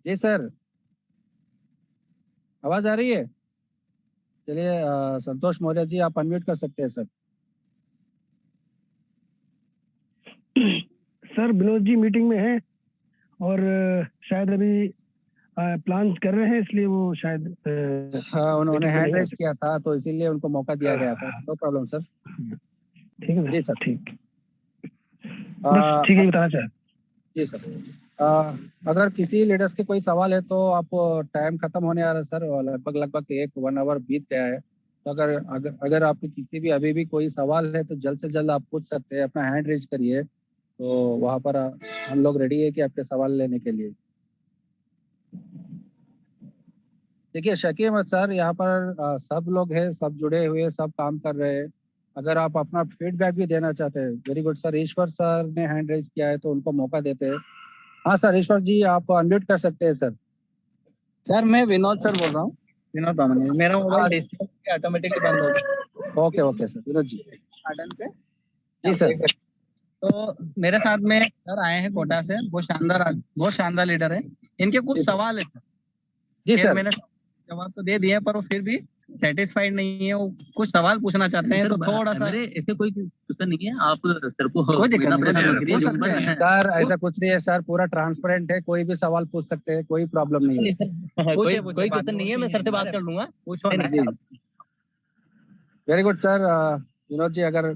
जी सर, आवाज आ रही है? चलिए, संतोष मौर्य जी आप अनम्यूट कर सकते हैं sir. Sir, Vinod ji meeting में है और शायद अभी प्लान कर रहे हैं, इसलिए वो शायद हाँ, उन्होंने हैंड रेज किया था, तो इसीलिए उनको मौका दिया गया था। No problem sir. ठीक है जी सर, ठीक है, बताना चाहे। जी सर, अगर किसी लीडर्स के कोई सवाल है तो आप, टाइम खत्म होने आ रहा है सर, लगभग 1 आवर बीत गया है। तो अगर आपके किसी भी अभी भी कोई सवाल है तो जल्द से जल्द आप पूछ सकते हैं, अपना हैंड रेज करिए, तो वहाँ पर हम लोग रेडी है कि आपके सवाल लेने के लिए। देखिए, शकीए मत सर, यहाँ पर सब लोग हैं, सब जुड़े हुए, सब काम कर रहे हैं। अगर आप अपना फीडबैक भी देना चाहते हैं, वेरी गुड सर। ईश्वर सर ने हैंड रेज किया है, तो उनको मौका देते हैं। हाँ सर, ईश्वर जी आप अनम्यूट कर सकते हैं सर। सर, मैं विनोद सर बोल रहा हूँ, विनोद बामनिया। मेरा मोबाइल डिस्प्ले ऑटोमेटिकली बंद हो गया। Okay sir, Vinod ji garden पे। जी सर। तो मेरे साथ में सर आए हैं कोटा से, बहुत शानदार लीडर है। इनके कुछ सवाल है जी खैर सर। मैंने जवाब तो दे दिए पर वो फिर भी सेटिस्फाइड नहीं है, वो कुछ सवाल पूछना चाहते हैं, तो थोड़ा सा। मेरे ऐसे कोई क्वेश्चन नहीं है, आप सर को कोई दिक्कत बिना नहीं, परेशान करिए, पूछ जो सकते हैं। सर ऐसा कुछ नहीं है सर, पूरा ट्रांसपेरेंट है, कोई भी सवाल पूछ सकते हैं, कोई प्रॉब्लम नहीं है। कोई क्वेश्चन नहीं है, मैं सर से बात कर लूंगा। पूछो ना। जी very good sir. Vinod ji, अगर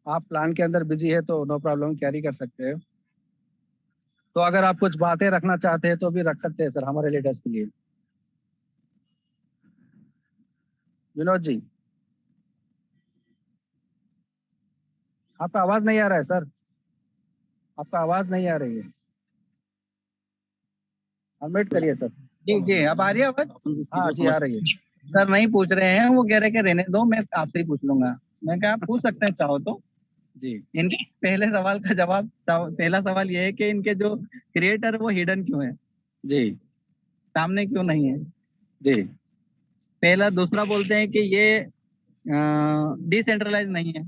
आप प्लान के अंदर बिजी है तो नो प्रॉब्लम, कैरी कर सकते हैं। तो अगर आप कुछ बातें रखना चाहते हैं तो भी रख सकते हैं सर, हमारे लीडर्स के लिए। विनोद जी, आपका आवाज नहीं आ रहा है सर, आपका आवाज नहीं आ रही है, अनम्यूट करिए सर। जी जी, अब आ रही है आवाज? हाँ जी आ रही है। सर नहीं पूछ रहे हैं, वो कह रहे कि रहने दो, मैं आपसे ही पूछ लूंगा। मैं कहा आप पूछ सकते हैं चाहो तो। जी इनके पहले सवाल का जवाब, पहला सवाल ये है कि इनके जो क्रिएटर वो हिडन क्यों है, जी सामने क्यों नहीं है। जी पहला। दूसरा बोलते हैं कि ये डिसेंट्रलाइज नहीं है।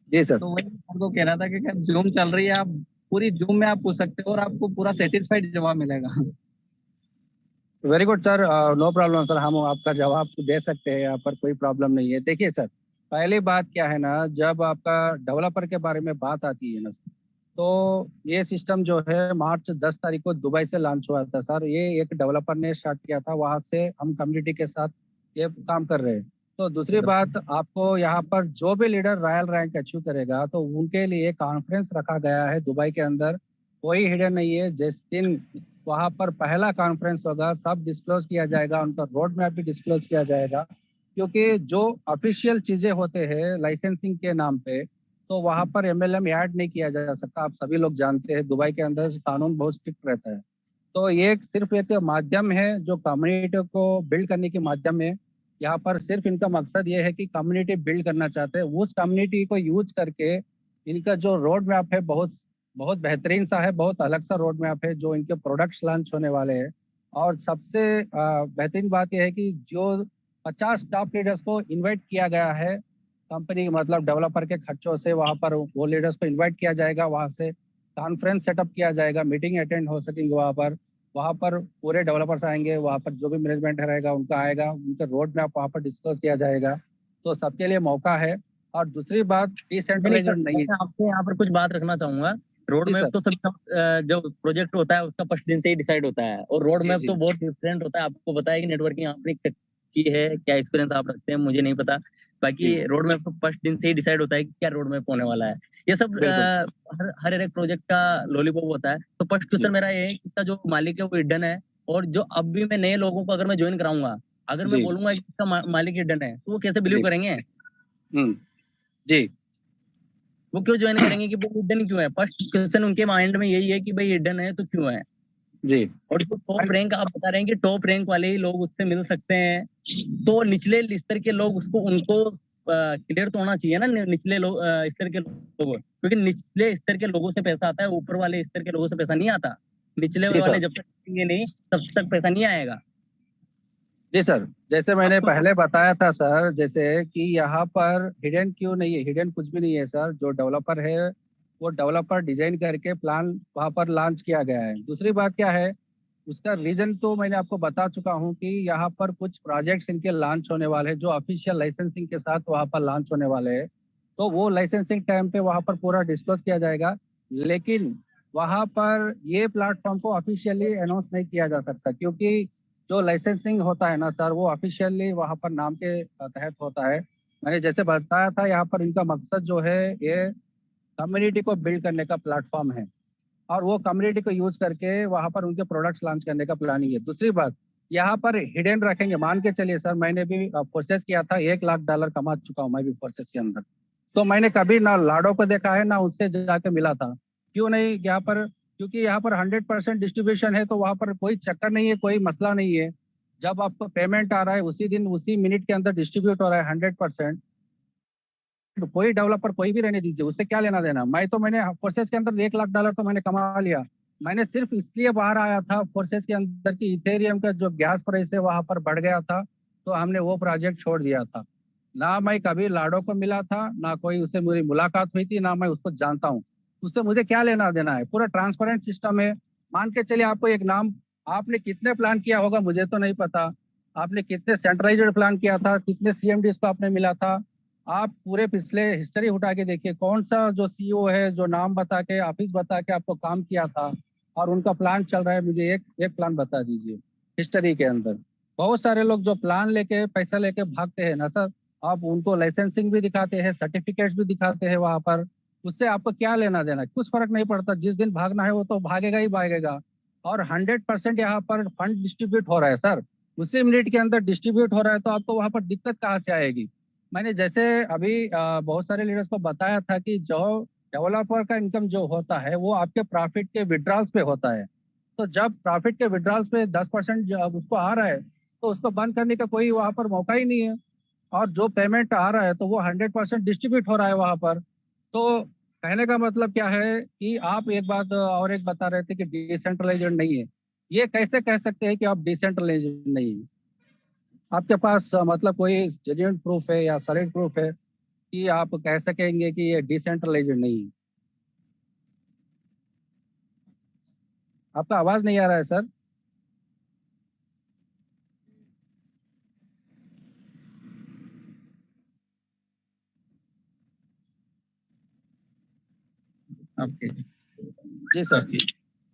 जी सर। तो वही आपको कह रहा था कि जूम चल रही है, आप पूरी जूम में आप पूछ सकते हो और आपको पूरा सेटिस्फाइड जवाब मिलेगा। Very good sir, no problem sir, हम आपका जवाब दे सकते हैं, यहाँ पर कोई प्रॉब्लम नहीं है। देखिए सर, पहली बात क्या है ना, जब आपका डेवलपर के बारे में बात आती है ना, तो ये सिस्टम जो है मार्च 10 तारीख को दुबई से लॉन्च हुआ था सर। ये एक डेवलपर ने स्टार्ट किया था, वहाँ से हम कम्युनिटी के साथ ये काम कर रहे हैं। तो दूसरी बात, आपको यहाँ पर जो भी लीडर रॉयल रैंक अचीव करेगा तो उनके लिए कॉन्फ्रेंस रखा गया है दुबई के अंदर, कोई हिडन नहीं है। जिस दिन वहाँ पर पहला कॉन्फ्रेंस होगा, सब डिस्क्लोज किया जाएगा, उनका रोड मैप भी डिस्क्लोज किया जाएगा। क्योंकि जो ऑफिशियल चीज़ें होते हैं लाइसेंसिंग के नाम पे, तो वहाँ पर MLM ऐड नहीं किया जा सकता। आप सभी लोग जानते हैं दुबई के अंदर कानून बहुत स्ट्रिक्ट रहता है। तो ये सिर्फ एक माध्यम है जो कम्युनिटी को बिल्ड करने के माध्यम है। यहाँ पर सिर्फ इनका मकसद ये है कि कम्युनिटी बिल्ड करना चाहते हैं, उस कम्युनिटी को यूज करके इनका जो रोड मैप है बहुत बहुत बेहतरीन सा है, बहुत अलग सा रोड मैप है जो इनके प्रोडक्ट्स लॉन्च होने वाले हैं। और सबसे बेहतरीन बात यह है कि जो 50 टॉप लीडर्स को इन्वाइट किया गया है कंपनी, मतलब डेवलपर के खर्चों से, वहाँ पर वो लीडर्स को इन्वाइट किया जाएगा, वहाँ से कॉन्फ्रेंस सेटअप किया जाएगा, मीटिंग अटेंड हो सकेंगे वहाँ पर पूरे डेवलपर्स आएंगे, वहाँ पर जो भी मैनेजमेंट रहेगा उनका आएगा, उनका रोड मैप वहाँ पर डिस्कस किया जाएगा। तो सबके लिए मौका है। और दूसरी बात, डिसेंट्रलाइज्ड नहीं है। आपसे यहाँ पर कुछ बात रखना चाहूंगा। रोड मैप तो सब जो प्रोजेक्ट होता है उसका फर्स्ट दिन से ही डिसाइड होता है, और रोड मैप तो बहुत डिफरेंट होता है। आपको पता है कि नेटवर्किंग आपने की है, क्या एक्सपीरियंस आप रखते हैं मुझे नहीं पता, बाकी रोड मैप तो फर्स्ट दिन से ही डिसाइड होता है कि क्या रोड मैप होने वाला है। ये सब हर एक प्रोजेक्ट का लॉलीपॉप होता है। तो फर्स्ट क्वेश्चन मेरा ये है, इसका जो मालिक है वो हिडन है, और जो अब भी मैं नए लोगों को अगर मैं ज्वाइन कराऊंगा, अगर मैं बोलूंगा कि इसका मालिक हिडन है, तो वो कैसे बिलीव करेंगे? जी, वो क्यों ज्वाइन करेंगे कि वो हिडन क्यों है? फर्स्ट क्वेश्चन उनके माइंड में यही है कि भाई हिडन है तो क्यों है। जी, और जो टॉप रैंक आप बता रहे हैं कि टॉप रैंक वाले ही लोग उससे मिल सकते हैं, तो निचले स्तर के लोग उनको क्लियर तो होना चाहिए ना, निचले स्तर के लोग, क्योंकि निचले स्तर के लोगों से पैसा आता है, ऊपर वाले स्तर के लोगों से पैसा नहीं आता। निचले वाले जब तक नहीं तब तक पैसा नहीं आएगा। जी सर, जैसे मैंने पहले बताया था सर, जैसे कि यहाँ पर हिडन क्यों नहीं है, हिडन कुछ भी नहीं है सर। जो डेवलपर है वो डेवलपर डिजाइन करके प्लान वहाँ पर लॉन्च किया गया है। दूसरी बात क्या है, उसका रीजन तो मैंने आपको बता चुका हूँ कि यहाँ पर कुछ प्रोजेक्ट्स इनके लॉन्च होने वाले हैं जो ऑफिशियल लाइसेंसिंग के साथ वहाँ पर लॉन्च होने वाले हैं। तो वो लाइसेंसिंग टाइम पे वहाँ पर पूरा डिस्क्लोज किया जाएगा, लेकिन वहाँ पर ये प्लेटफॉर्म को ऑफिशियली अनाउंस नहीं किया जा सकता, क्योंकि जो लाइसेंसिंग होता है ना सर, वो ऑफिशियली वहाँ पर नाम के तहत होता है। मैंने जैसे बताया था, यहाँ पर इनका मकसद जो है ये कम्युनिटी को बिल्ड करने का प्लेटफॉर्म है, और वो कम्युनिटी को यूज करके वहाँ पर उनके प्रोडक्ट्स लॉन्च करने का प्लानिंग है। दूसरी बात, यहाँ पर हिडन रखेंगे, मान के चलिए सर, मैंने भी फोर्सेस किया था, $1 लाख कमा चुका हूँ मैं भी फोर्सेस के अंदर। तो मैंने कभी ना लाडो को देखा है ना उससे जाके मिला था। क्यों नहीं? यहाँ पर क्योंकि यहाँ पर 100% डिस्ट्रीब्यूशन है, तो वहाँ पर कोई चक्कर नहीं है, कोई मसला नहीं है। जब आपको पेमेंट आ रहा है उसी दिन उसी मिनट के अंदर डिस्ट्रीब्यूट हो रहा है 100%। तो कोई डेवलपर कोई भी रहने दीजिए, उससे क्या लेना देना। मैंने फोर्सेस के अंदर $1 लाख तो मैंने कमा लिया। मैंने सिर्फ इसलिए बाहर आया था फोर्सेस के अंदर की इथेरियम का जो गैस प्राइस है वहाँ पर बढ़ गया था, तो हमने वो प्रोजेक्ट छोड़ दिया था। ना मैं कभी लाडो को मिला था, ना कोई उससे मेरी मुलाकात हुई थी, ना मैं उसको जानता हूँ। उससे मुझे क्या लेना देना है? पूरा ट्रांसपेरेंट सिस्टम है। मान के चलिए आपको एक नाम, आपने कितने प्लान किया होगा मुझे तो नहीं पता, आपने कितने सेंट्रलाइज्ड प्लान किया था, कितने सीएमडी को आपने मिला था, आप पूरे पिछले हिस्ट्री उठा के देखिए, कौन सा जो सीईओ है जो नाम बता के ऑफिस बता के आपको काम किया था और उनका प्लान चल रहा है, मुझे एक प्लान बता दीजिए हिस्ट्री के अंदर। बहुत सारे लोग जो प्लान लेके पैसा लेके भागते हैं ना सर, आप उनको लाइसेंसिंग भी दिखाते हैं, सर्टिफिकेट्स भी दिखाते हैं वहां पर, उससे आपको क्या लेना देना? कुछ फर्क नहीं पड़ता। जिस दिन भागना है वो तो भागेगा ही भागेगा। और 100% यहाँ पर फंड डिस्ट्रीब्यूट हो रहा है सर, उसी मिनट के अंदर डिस्ट्रीब्यूट हो रहा है, तो आपको वहां पर दिक्कत कहाँ से आएगी? मैंने जैसे अभी बहुत सारे लीडर्स को बताया था कि जो डेवलपर का इनकम जो होता है वो आपके प्रॉफिट के विड्रॉल्स पे होता है। तो जब प्रॉफिट के विड्रॉल्स पे 10% जब उसको आ रहा है तो उसको बंद करने का कोई वहां पर मौका ही नहीं है। और जो पेमेंट आ रहा है तो वो 100% डिस्ट्रीब्यूट हो रहा है वहां पर। तो कहने का मतलब क्या है कि आप एक बात और एक बता रहे थे कि डिसेंट्रलाइज्ड नहीं है। ये कैसे कह सकते हैं कि आप डिसेंट्रलाइज्ड नहीं है? आपके पास मतलब कोई जेन्युइन प्रूफ है या सॉलिड प्रूफ है कि आप कह सकेंगे कि ये डिसेंट्रलाइज्ड नहीं है? आपका आवाज नहीं आ रहा है सर। ओके जी सर।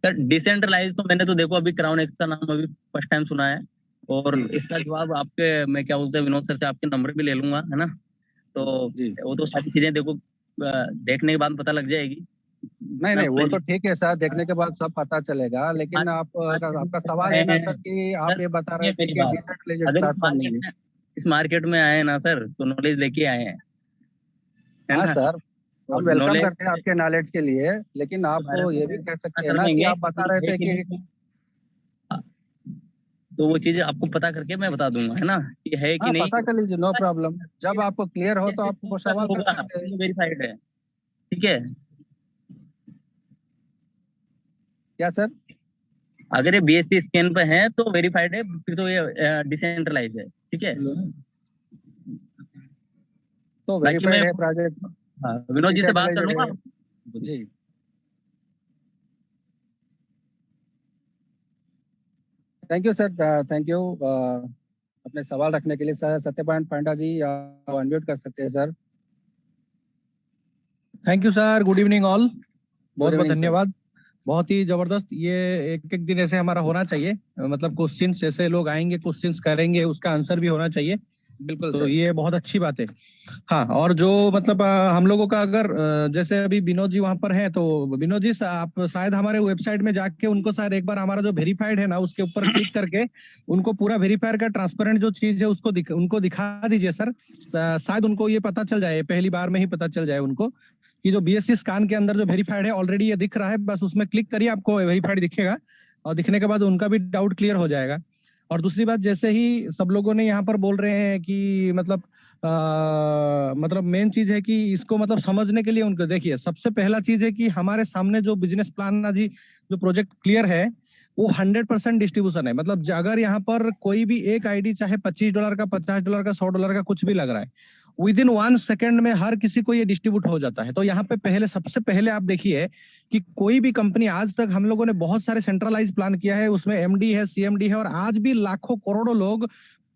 सर डिसेंट्रलाइज तो मैंने तो देखो अभी क्राउन एक्स का नाम अभी फर्स्ट टाइम सुना है, और इसका जवाब आपके मैं क्या बोलते हैं विनोद सर से आपके नंबर भी ले लूंगा, है ना? तो वो तो सारी चीजें देखो देखने के बाद पता लग जाएगी। नहीं वो तो ठीक है सर, देखने के बाद सब पता चलेगा, लेकिन आपका सवाल है ना सर कि आप ये बता रहे थे कि डिसेंट्रलाइज्ड प्लेटफॉर्म नहीं है। इस मार्केट में आए ना सर तो नॉलेज लेके आए हैं। हाँ सर, हम वेलकम करते हैं आपके नॉलेज के लिए, लेकिन आप ये भी कह सकते हैं ना कि आप बता रहे थे कि, तो वो चीजें आपको पता करके मैं बता दूंगा, है ना, कि है कि नहीं। पता कर लीजिए, नो प्रॉब्लम। जब आपको क्लियर हो तो आपको सवाल कर सकते हैं। वेरीफाइड है, ठीक है? क्या सर? अगर ये बीएससी स्कैन पे है तो वेरीफाइड है, फिर तो ये डिसेंट्रलाइज है, ठीक है? तो वेरीफाइड है प्रोजेक्ट। हाँ, विनोद जी से बात कर लूंगा जी। Thank you sir, thank you अपने सवाल रखने के लिए। सर सत्यपाल पांडा जी अनम्यूट कर सकते हैं sir. Thank you sir, good evening all. बहुत बहुत evening, धन्यवाद। बहुत ही जबरदस्त, ये एक एक दिन ऐसे हमारा होना चाहिए, मतलब क्वेश्चंस जैसे लोग आएंगे क्वेश्चंस करेंगे उसका आंसर भी होना चाहिए। बिल्कुल तो सर। ये बहुत अच्छी बात है। हाँ, और जो मतलब हम लोगों का अगर जैसे अभी विनोद जी वहां पर है, तो विनोद जी आप शायद हमारे वेबसाइट में जाके उनको शायद एक बार हमारा जो वेरीफाइड है ना उसके ऊपर क्लिक करके उनको पूरा वेरीफायर का ट्रांसपेरेंट जो चीज है उसको उनको दिखा दीजिए सर। शायद उनको ये पता चल जाए, पहली बार में ही पता चल जाए उनको कि जो बीएससी स्कैन के अंदर जो वेरीफाइड है ऑलरेडी ये दिख रहा है, बस उसमें क्लिक करिए आपको वेरीफाइड दिखेगा, और दिखने के बाद उनका भी डाउट क्लियर हो जाएगा। और दूसरी बात, जैसे ही सब लोगों ने यहाँ पर बोल रहे हैं कि मतलब मेन चीज है कि इसको मतलब समझने के लिए उनको देखिए, सबसे पहला चीज है कि हमारे सामने जो बिजनेस प्लान ना जी जो प्रोजेक्ट क्लियर है वो 100% डिस्ट्रीब्यूशन है। मतलब अगर यहाँ पर कोई भी एक आईडी चाहे $25 का, $50 का, $100 का कुछ भी लग रहा है, विद इन 1 सेकेंड में हर किसी को ये डिस्ट्रीब्यूट हो जाता है। तो यहाँ पे सबसे पहले आप देखिए कि कोई भी कंपनी, आज तक हम लोगों ने बहुत सारे सेंट्रलाइज प्लान किया है, उसमें एमडी है, सीएमडी है, और आज भी लाखों करोड़ों लोग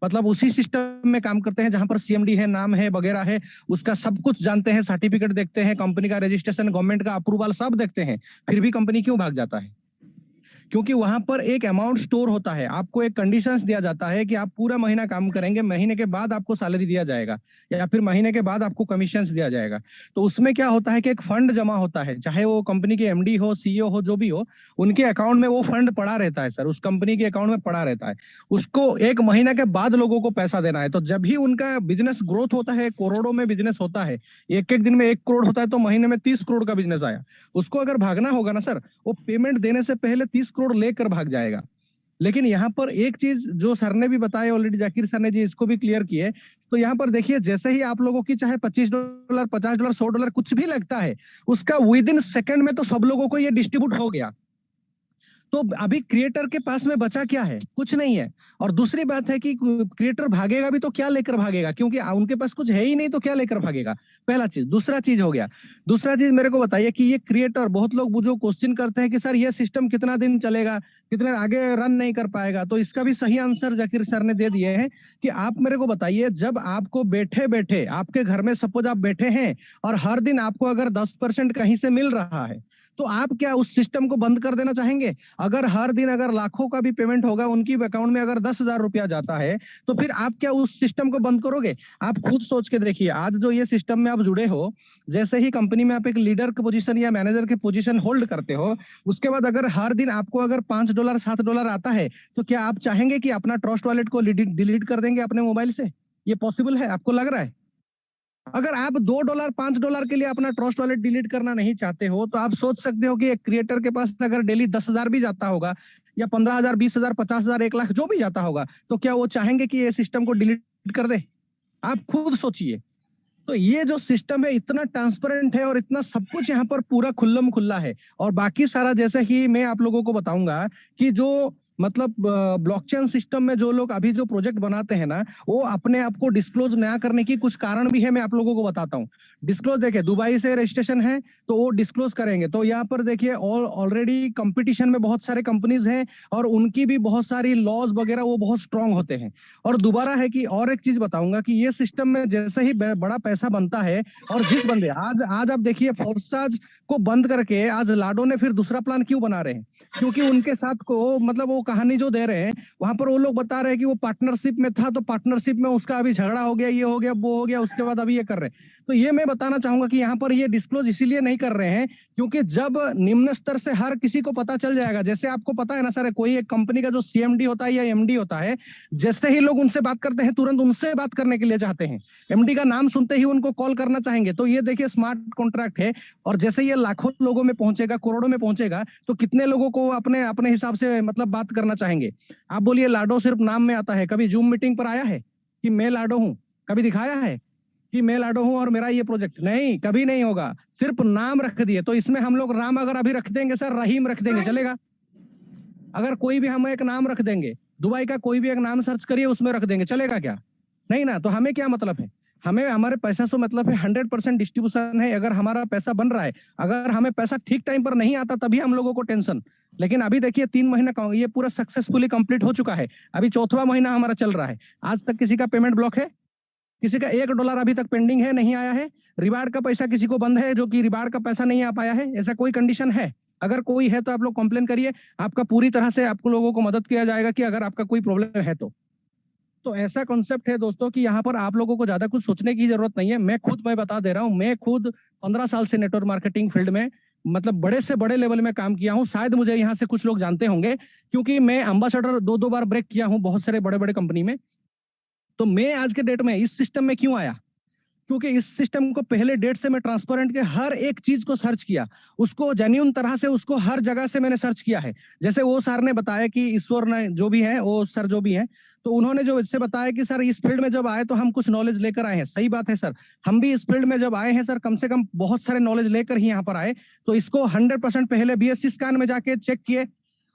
मतलब उसी सिस्टम में काम करते हैं जहां पर सीएमडी है, नाम है, वगैरह है, उसका सब कुछ जानते हैं, सर्टिफिकेट देखते हैं, कंपनी का रजिस्ट्रेशन, गवर्नमेंट का अप्रूवल सब देखते हैं, फिर भी कंपनी क्यों भाग जाता है? क्योंकि वहां पर एक अमाउंट स्टोर होता है, आपको एक कंडीशंस दिया जाता है कि आप पूरा महीना काम करेंगे, महीने के बाद आपको सैलरी दिया जाएगा या फिर महीने के बाद आपको कमीशंस दिया जाएगा। तो उसमें क्या होता है कि एक फंड जमा होता है, चाहे वो कंपनी के एमडी हो, सीईओ हो, जो भी हो, उनके अकाउंट में वो फंड पड़ा रहता है सर, उस कंपनी के अकाउंट में पड़ा रहता है। उसको 1 महीना के बाद लोगों को पैसा देना है। तो जब भी उनका बिजनेस ग्रोथ होता है, करोड़ों में बिजनेस होता है, एक दिन में 1 करोड़ होता है, तो महीने में 30 करोड़ का बिजनेस आया, उसको अगर भागना होगा ना सर, वो पेमेंट देने से पहले 30 करोड़ लेकर भाग जाएगा। लेकिन यहाँ पर एक चीज जो सर ने भी बताया ऑलरेडी, जाकिर सर ने जी इसको भी क्लियर किए, तो यहाँ पर देखिए जैसे ही आप लोगों की चाहे $25, $50, $100 कुछ भी लगता है, उसका विद इन सेकंड में तो सब लोगों को ये डिस्ट्रीब्यूट हो गया। तो अभी क्रिएटर के पास में बचा क्या है? कुछ नहीं है। और दूसरी बात है कि क्रिएटर भागेगा भी तो क्या लेकर भागेगा, क्योंकि उनके पास कुछ है ही नहीं, तो क्या लेकर भागेगा? पहला चीज। दूसरा चीज हो गया, दूसरा चीज मेरे को बताइए कि ये क्रिएटर, बहुत लोग जो क्वेश्चन करते हैं कि सर ये सिस्टम कितना दिन चलेगा, कितने आगे रन नहीं कर पाएगा, तो इसका भी सही आंसर जाकिर सर ने दे दिए हैं कि आप मेरे को बताइए, जब आपको बैठे बैठे आपके घर में सपोज आप बैठे हैं और हर दिन आपको अगर 10% कहीं से मिल रहा है, तो आप क्या उस सिस्टम को बंद कर देना चाहेंगे? अगर हर दिन अगर लाखों का भी पेमेंट होगा, उनकी अकाउंट में अगर 10,000 रुपया जाता है, तो फिर आप क्या उस सिस्टम को बंद करोगे? आप खुद सोच के देखिए, आज जो ये सिस्टम में आप जुड़े हो, जैसे ही कंपनी में आप एक लीडर की पोजीशन या मैनेजर की पोजीशन होल्ड करते हो, उसके बाद अगर हर दिन आपको अगर $5 $7 आता है, तो क्या आप चाहेंगे कि अपना ट्रस्ट वॉलेट को डिलीट कर देंगे अपने मोबाइल से? ये पॉसिबल है? आपको लग रहा है? अगर आप $2 $5 के लिए अपना ट्रस्ट वॉलेट डिलीट करना नहीं चाहते हो, तो आप सोच सकते हो कि एक क्रिएटर के पास अगर डेली 10,000 भी जाता होगा, या 15,000 20,000 50,000 1 लाख जो भी जाता होगा, तो क्या वो चाहेंगे कि ये सिस्टम को डिलीट कर दे? आप खुद सोचिए। तो ये जो सिस्टम है इतना ट्रांसपेरेंट है और इतना सब कुछ यहाँ पर पूरा खुल्लम खुल्ला है। और बाकी सारा जैसे कि मैं आप लोगों को बताऊंगा कि जो मतलब ब्लॉकचेन सिस्टम में जो लोग अभी जो प्रोजेक्ट बनाते हैं ना, वो अपने आप को डिस्क्लोज नया करने की कुछ कारण भी है, मैं आप लोगों को बताता हूँ। डिस्क्लोज देखिए, दुबई से रजिस्ट्रेशन है तो वो डिस्क्लोज करेंगे। तो यहाँ पर देखिए ऑलरेडी कंपटीशन में बहुत सारे कंपनीज हैं और उनकी भी बहुत सारी लॉज वगैरह वो बहुत स्ट्रांग होते हैं। और दोबारा है कि और एक चीज बताऊंगा कि ये सिस्टम में जैसे ही बड़ा पैसा बनता है, और जिस बंदे आज आप देखिए फोर्साज को बंद करके आज लाडो ने फिर दूसरा प्लान क्यों बना रहे हैं? क्योंकि उनके साथ को मतलब वो कहानी जो दे रहे हैं वहां पर वो लोग बता रहे हैं कि वो पार्टनरशिप में था, तो पार्टनरशिप में उसका अभी झगड़ा हो गया, ये हो गया, वो हो गया, उसके बाद अभी ये कर रहे हैं। तो ये मैं बताना चाहूंगा कि यहाँ पर ये डिस्क्लोज इसीलिए नहीं कर रहे हैं क्योंकि जब निम्न स्तर से हर किसी को पता चल जाएगा, जैसे आपको पता है ना सर, कोई एक कंपनी का जो सीएमडी होता है या एमडी होता है, जैसे ही लोग उनसे बात करते हैं तुरंत उनसे बात करने के लिए चाहते हैं, एमडी का नाम सुनते ही उनको कॉल करना चाहेंगे। तो ये देखिए स्मार्ट कॉन्ट्रैक्ट है, और जैसे ये लाखों लोगों में पहुंचेगा, करोड़ों में पहुंचेगा, तो कितने लोगों को अपने अपने हिसाब से मतलब बात करना चाहेंगे? आप बोलिए लाडो सिर्फ नाम में आता है, कभी जूम मीटिंग पर आया है कि मैं लाडो हूं? कभी दिखाया है कि मैं लाडो हूं और मेरा ये प्रोजेक्ट? नहीं, कभी नहीं होगा, सिर्फ नाम रख दिए। तो इसमें हम लोग नाम अगर अभी रख देंगे सर, रहीम रख देंगे, चलेगा? अगर कोई भी हम एक नाम रख देंगे, दुबई का कोई भी एक नाम सर्च करिए उसमें रख देंगे, चलेगा क्या? नहीं ना। तो हमें क्या मतलब है? हमें हमारे पैसा से मतलब है 100% डिस्ट्रीब्यूशन है। अगर हमारा पैसा बन रहा है, अगर हमें पैसा ठीक टाइम पर नहीं आता तभी हम लोगों को टेंशन। लेकिन अभी देखिए 3 महीना का ये पूरा सक्सेसफुली कंप्लीट हो चुका है, अभी 4वां महीना हमारा चल रहा है। आज तक किसी का पेमेंट ब्लॉक है? किसी का $1 अभी तक पेंडिंग है, नहीं आया है? रिवार्ड का पैसा किसी को बंद है जो कि रिवार्ड का पैसा नहीं आ पाया है? ऐसा कोई कंडीशन है? अगर कोई है तो आप लोग कंप्लेन करिए, आपका पूरी तरह से आपको लोगों को मदद किया जाएगा कि अगर आपका कोई प्रॉब्लम है तो ऐसा कॉन्सेप्ट है दोस्तों कि यहाँ पर आप लोगों को ज्यादा कुछ सोचने की जरूरत नहीं है। मैं बता दे रहा हूँ, मैं खुद 15 साल से नेटवर्क मार्केटिंग फील्ड में मतलब बड़े से बड़े लेवल में काम किया हूँ। शायद मुझे यहाँ से कुछ लोग जानते होंगे क्योंकि मैं एम्बेसडर 2 बार ब्रेक किया हूँ बहुत सारे बड़े बड़े कंपनी में। तो मैं आज के डेट में इस सिस्टम में क्यों आया? क्योंकि इस सिस्टम को पहले डेट से मैं ट्रांसपेरेंट के हर एक चीज को सर्च किया, उसको जेन्युइन तरह से उसको हर जगह से मैंने सर्च किया है। जैसे वो सर ने बताया कि ईश्वर ने जो भी है, वो सर जो भी है, तो उन्होंने जो इससे बताया कि सर इस फील्ड में जब आए तो हम कुछ नॉलेज लेकर आए हैं। सही बात है सर, हम भी इस फील्ड में जब आए हैं सर कम से कम बहुत सारे नॉलेज लेकर ही यहाँ पर आए। तो इसको 100% पहले BSc स्कैन में जाके चेक किए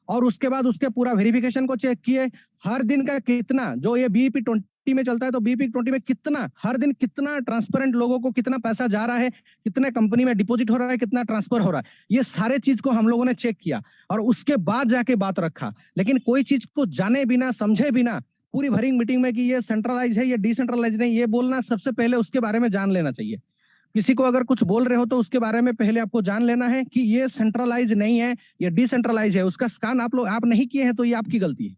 और उसके बाद उसके पूरा वेरिफिकेशन को चेक किए। हर दिन का कितना जो ये BEP20 में चलता है, तो BEP20 में कितना हर दिन कितना ट्रांसपेरेंट लोगों को कितना पैसा जा रहा है, कितने कंपनी में डिपॉजिट हो रहा है, कितना ट्रांसफर हो रहा है, ये सारे चीज को हम लोगों ने चेक किया और उसके बाद जाके बात रखा। लेकिन कोई चीज को जाने बिना समझे बिना पूरी भरी मीटिंग में कि ये सेंट्रलाइज है ये डिसेंट्रलाइज नहीं, ये बोलना सबसे पहले उसके बारे में जान लेना चाहिए। किसी को अगर कुछ बोल रहे हो तो उसके बारे में पहले आपको जान लेना है कि ये सेंट्रलाइज नहीं है, ये डिसेंट्रलाइज है। उसका स्कैन आप नहीं किए हैं तो ये आपकी गलती है।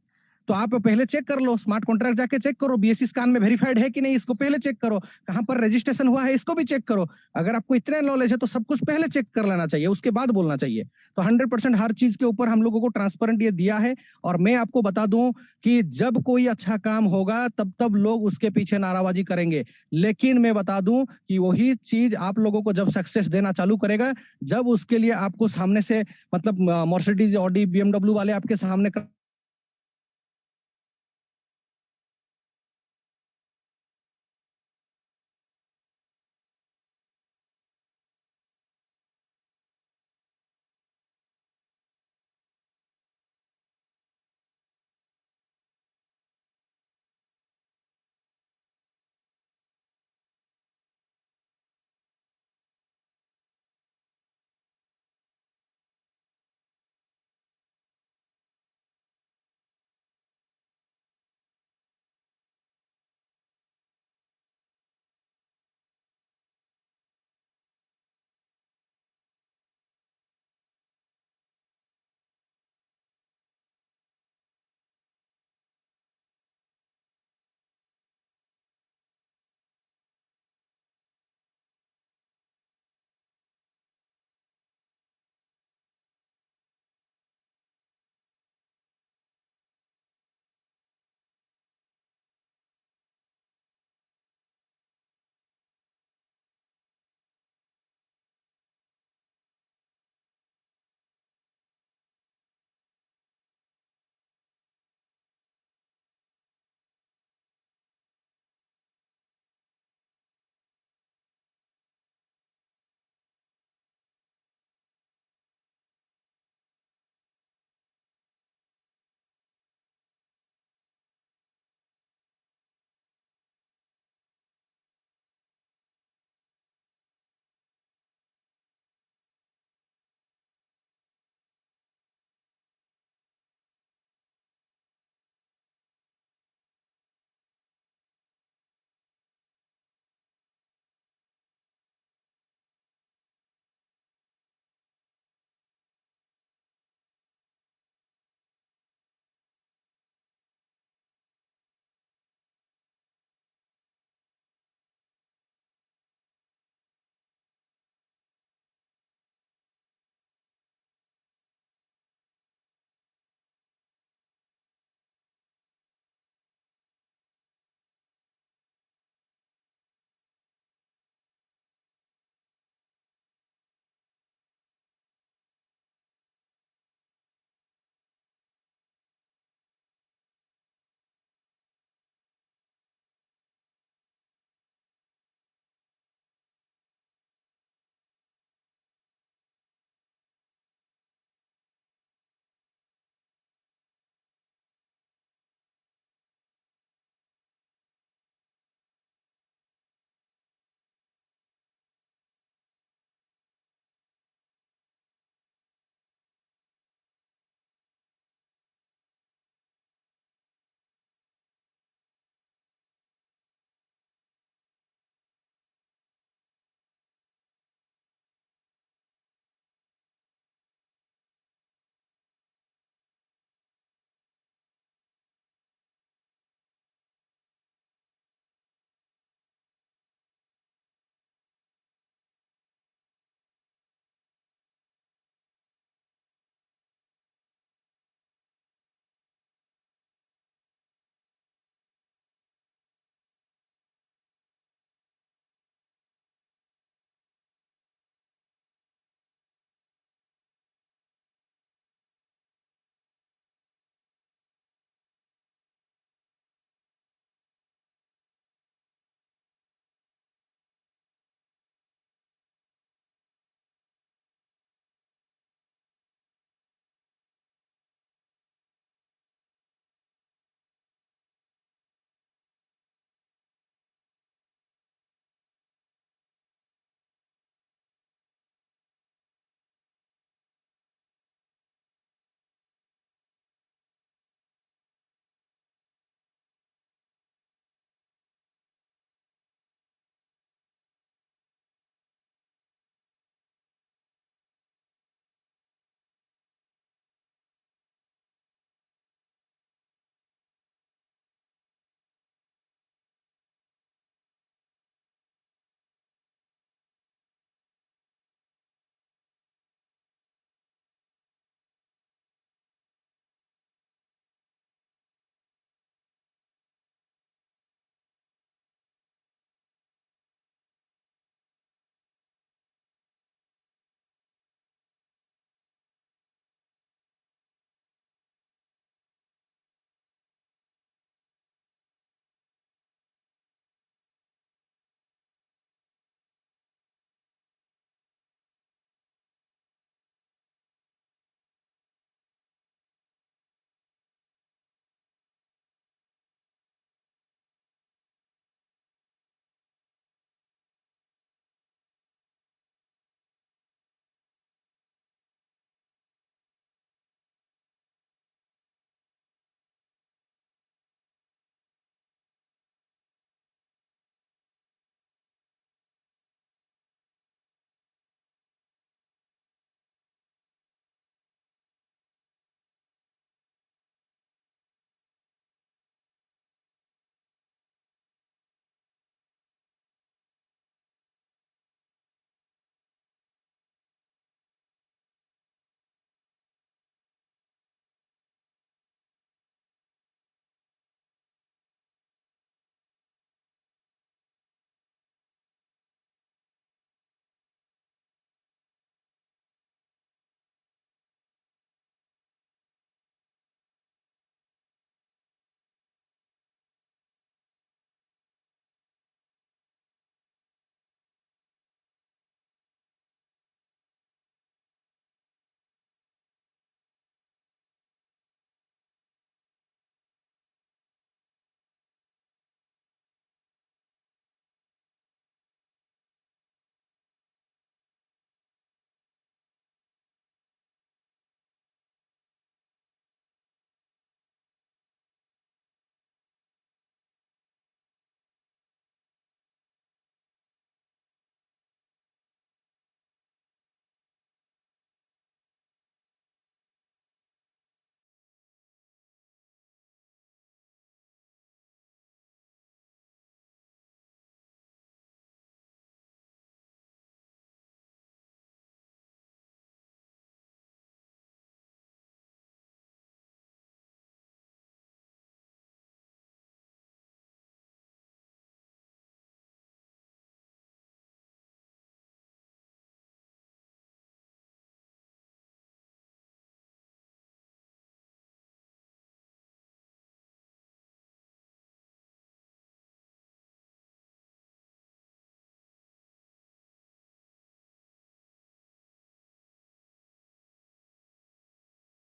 तो आप पहले चेक कर लो, स्मार्ट कॉन्ट्रैक्ट जाके चेक करो, BSc स्कैन में वेरीफाइड है कि नहीं, इसको पहले चेक करो। कहां पर रजिस्ट्रेशन हुआ है इसको भी चेक करो। अगर आपको इतने नॉलेज है तो सब कुछ पहले चेक कर लेना चाहिए, उसके बाद बोलना चाहिए। तो 100% हर चीज के ऊपर हम लोगों को ट्रांसपेरेंट ये दिया है। और मैं आपको बता दूं कि जब कोई अच्छा काम होगा तब लोग उसके पीछे नाराबाजी करेंगे, लेकिन मैं बता दूं कि वही चीज आप लोगों को जब सक्सेस देना चालू करेगा, जब उसके लिए आपको सामने से मतलब मर्सिडीज, ऑडी, BMW वाले आपके सामने